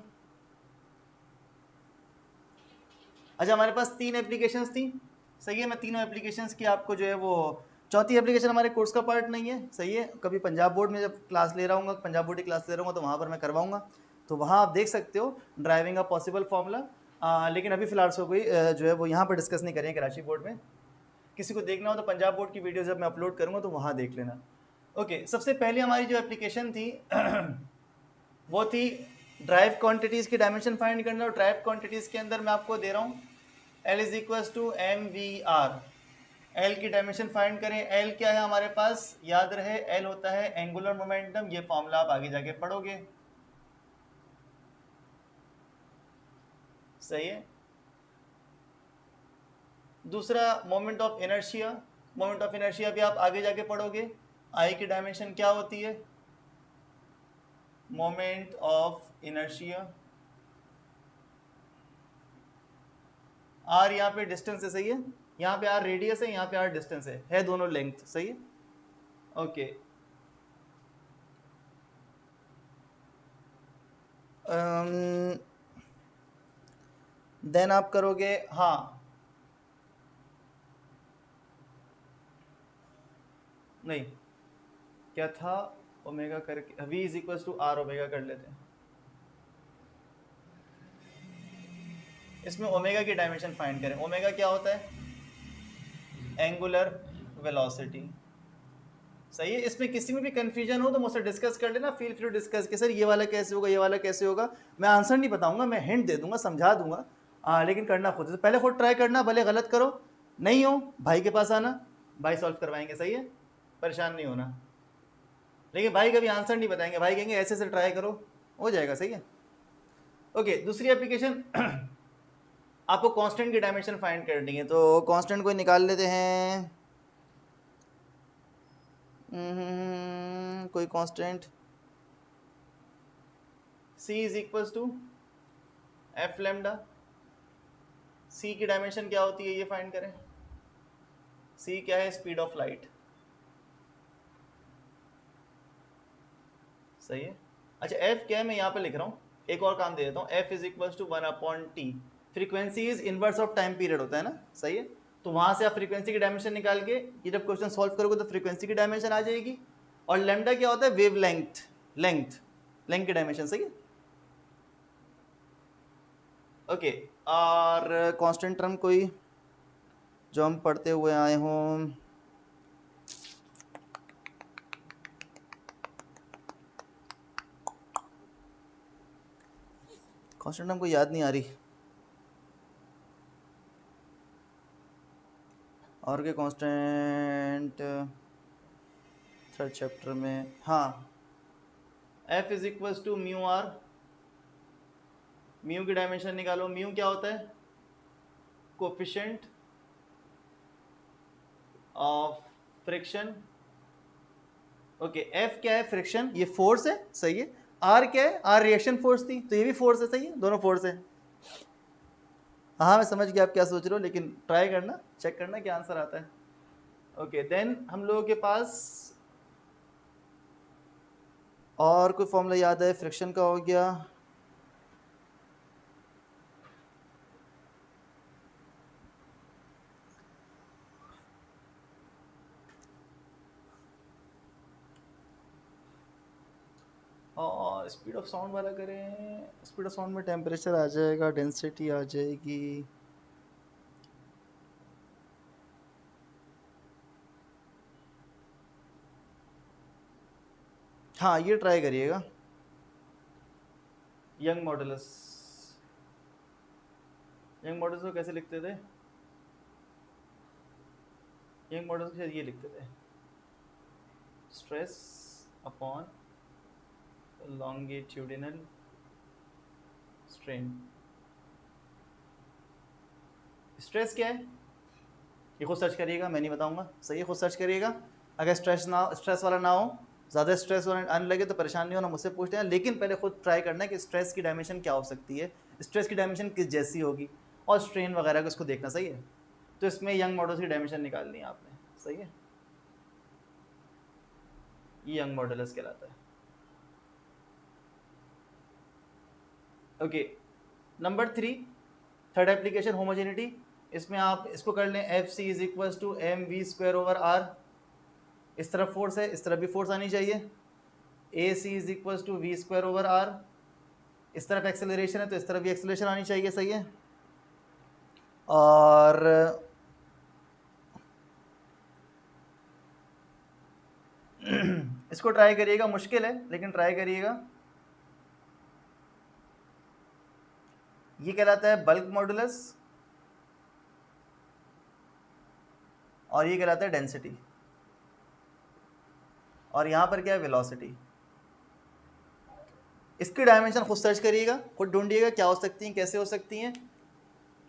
अच्छा, हमारे पास 3 एप्लीकेशंस थी, सही है। मैं तीनों एप्लीकेशंस की आपको जो है वो, चौथी एप्लीकेशन हमारे कोर्स का पार्ट नहीं है, सही है। कभी पंजाब बोर्ड में जब क्लास ले रहा हूँ, पंजाब बोर्ड की क्लास ले रहा हूँ, तो वहाँ पर मैं करवाऊँगा, तो वहाँ आप देख सकते हो ड्राइविंग का पॉसिबल फार्मूला। लेकिन अभी फ़िलहाल से कोई जो है वो यहाँ पर डिस्कस नहीं करेंगे कराची बोर्ड में। किसी को देखना हो तो पंजाब बोर्ड की वीडियो जब मैं अपलोड करूँगा तो वहाँ देख लेना। ओके, सबसे पहले हमारी जो एप्लीकेशन थी वो थी ड्राइव क्वांटिटीज़ की डायमेंशन फाइंड करना। और ड्राइव क्वांटिटीज़ के अंदर मैं आपको दे रहा हूँ L = mvr, L की डायमेंशन फाइंड करें। L क्या है हमारे पास, याद रहे L होता है एंगुलर मोमेंटम, ये फॉर्मूला आप आगे जाके पढ़ोगे, सही है। दूसरा moment of inertia, moment of inertia भी आप आगे जाके पढ़ोगे। I की डायमेंशन क्या होती है, मोमेंट ऑफ इनर्शिया। R यहाँ पे डिस्टेंस है, सही है, यहाँ पे R रेडियस है, यहाँ पे R डिस्टेंस है दोनों लेंथ, सही है। ओके, देन आप करोगे, हाँ नहीं, क्या था, ओमेगा करके V = R ओमेगा कर लेते हैं। इसमें ओमेगा की डायमेंशन फाइंड करें। ओमेगा क्या होता है, एंगुलर वेलोसिटी, सही है। इसमें किसी में भी कंफ्यूजन हो तो मुझसे डिस्कस कर लेना, फील फ्री टू डिस्कस कि सर ये वाला कैसे होगा, ये वाला कैसे होगा। मैं आंसर नहीं बताऊंगा, मैं हिंट दे दूंगा, समझा दूंगा, लेकिन करना खुद है। तो पहले खुद ट्राई करना, भले गलत करो, नहीं हो भाई के पास आना, भाई सॉल्व करवाएंगे, सही है, परेशान नहीं होना। लेकिन भाई कभी आंसर नहीं बताएंगे, भाई कहेंगे ऐसे से ट्राई करो, हो जाएगा, सही है। ओके, दूसरी एप्लीकेशन आपको कांस्टेंट की डायमेंशन फाइंड करनी है, तो कांस्टेंट को निकाल लेते हैं। कोई constant C = f lambda. C की डायमेंशन क्या होती है ये फाइंड करें। C क्या है, स्पीड ऑफ लाइट, सही है। अच्छा, F क्या है, मैं यहाँ पे लिख रहा हूँ, एक और काम दे देता हूँ, F = 1/t। Frequency is inverse of time period होता है ना, सही है। तो वहाँ से आप फ्रीक्वेंसी की डायमेंशन निकाल के ये जब क्वेश्चन सॉल्व करोगे तो फ्रीक्वेंसी की डायमेंशन आ जाएगी। और लैम्डा क्या होता है, वेव लेंथ, लेंथ की डायमेंशन, सही है। ओके, और कांस्टेंट टर्म कोई जो हम पढ़ते हुए आए हों? कांस्टेंट टर्म को याद नहीं आ रही। और के कांस्टेंट थर्ड चैप्टर में, हाँ, F is equals to mu R. Mu की डायमेंशन निकालो। म्यू क्या होता है? Coefficient of friction. Okay, F क्या है? फ्रिक्शन, ये फोर्स है, सही है। आर क्या है? आर रिएक्शन फोर्स थी, तो ये भी फोर्स है, सही है, दोनों फोर्स है। हाँ, मैं समझ गया आप क्या सोच रहे हो, लेकिन ट्राई करना, चेक करना क्या आंसर आता है। ओके, देन हम लोगों के पास और कोई फॉर्मूला याद है? फ्रिक्शन का हो गया, और स्पीड ऑफ साउंड वाला करें। स्पीड ऑफ साउंड में टेम्परेचर आ जाएगा, डेंसिटी आ जाएगी। हाँ, ये ट्राई करिएगा, यंग मॉडुलस। यंग मॉडुलस को कैसे लिखते थे? यंग मॉडुलस को शायद ये लिखते थे, stress upon longitudinal strain. Stress क्या है ये खुद सर्च करिएगा, मैं नहीं बताऊंगा, सही है, खुद सर्च करिएगा। अगर स्ट्रेस वाला ना हो, ज़्यादा स्ट्रेस आने लगे तो परेशान नहीं होना, मुझसे पूछते हैं, लेकिन पहले खुद ट्राई करना है कि स्ट्रेस की डायमेंशन क्या हो सकती है, स्ट्रेस की डायमेंशन किस जैसी होगी, और स्ट्रेन वगैरह को इसको देखना, सही है। तो इसमें यंग मॉडुलस की डायमेंशन निकालनी है आपने, सही है, ये यंग मॉडुलस कहलाता है। Okay, number 3, third application, homogeneity. इसमें आप इसको कर लें, F C is equal to M V square over R. इस तरफ फोर्स है, इस तरफ भी फोर्स आनी चाहिए। A C is equal to V square over R. इस तरफ एक्सेलरेशन है तो इस तरफ भी एक्सेलरेशन आनी चाहिए, सही है। और इसको ट्राई करिएगा, मुश्किल है लेकिन ट्राई करिएगा। ये कहलाता है बल्क मॉडुलस, और ये कहलाता है डेंसिटी, और यहाँ पर क्या है? वेलोसिटी। इसकी डायमेंशन खुद सर्च करिएगा, खुद ढूंढिएगा क्या हो सकती हैं, कैसे हो सकती हैं।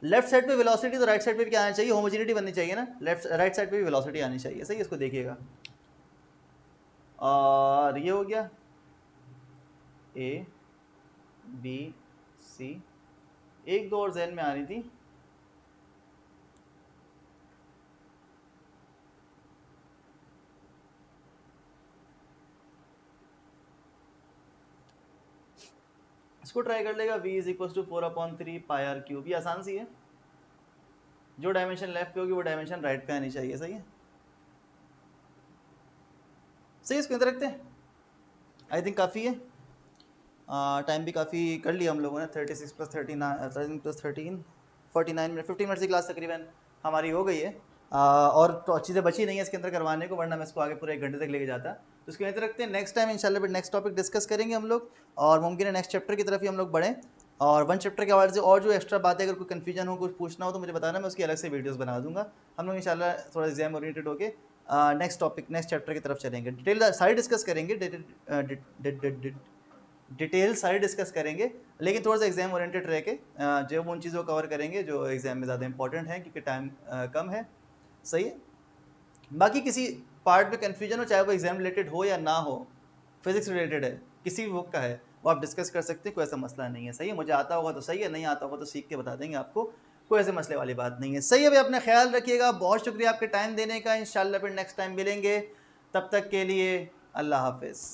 लेफ्ट साइड पे वेलोसिटी तो राइट साइड पे क्या आना चाहिए? होमोजेनिटी बननी चाहिए ना, राइट साइड पे भी वेलोसिटी आनी चाहिए, सही है, इसको देखिएगा। और ये हो गया ए बी सी, एक दो और जहन में आ रही थी, इसको ट्राई कर लेगा। v is equal to 4/3 pi R cube, ये आसान सी है, जो डायमेंशन लेफ्ट पे होगी वो डायमेंशन राइट पे आनी चाहिए, सही है, सही है, इसको इधर रखते हैं। आई थिंक काफ़ी है, टाइम भी काफ़ी कर लिया हम लोगों ने, 36 + 13 + 13 49 मिनट, 15 मिनट की क्लास तकरीबन हमारी हो गई है। और तो चीज़ें बची नहीं है इसके अंदर करवाने को, वरना मैं इसको आगे पूरे 1 घंटे तक लेके जाता। तो इसको इधर रखते हैं, नेक्स्ट टाइम इंशाल्लाह फिर नेक्स्ट टॉपिक डिस्कस करेंगे हम लोग, और मुमकिन है नेक्स्ट चैप्टर की तरफ ही हम लोग बढ़ें। और 1 चैप्टर के हवाले से और जो एक्स्ट्रा बातें, अगर कोई कन्फ्यूजन हो, कुछ पूछना हो तो मुझे बताना, मैं उसकी अलग से वीडियोस बना दूंगा। हम लोग इंशाल्लाह थोड़ा एग्जाम ओरिएंटेड होकर नेक्स्ट टॉपिक, नेक्स्ट चैप्टर की तरफ चलेंगे, डिटेल सारी डिस्कस करेंगे, डिटेल सारी डिस्कस करेंगे, लेकिन थोड़ा सा एग्जाम ओरिएंटेड रह के जो उन चीज़ों को कवर करेंगे जो एग्जाम में ज़्यादा इंपॉर्टेंट है, क्योंकि टाइम कम है, सही है। बाकी किसी पार्ट में कन्फ्यूजन हो, चाहे वो एग्जाम रिलेटेड हो या ना हो, फिजिक्स रिलेटेड है, किसी भी बुक का है, वो आप डिस्कस कर सकते हैं, कोई ऐसा मसला नहीं है, सही है। मुझे आता होगा तो सही है, नहीं आता होगा तो सीख के बता देंगे आपको, कोई ऐसे मसले वाली बात नहीं है, सही है भाई। अपना ख्याल रखिएगा, बहुत शुक्रिया आपके टाइम देने का, इंशाल्लाह फिर नेक्स्ट टाइम मिलेंगे, तब तक के लिए अल्लाह हाफिज़।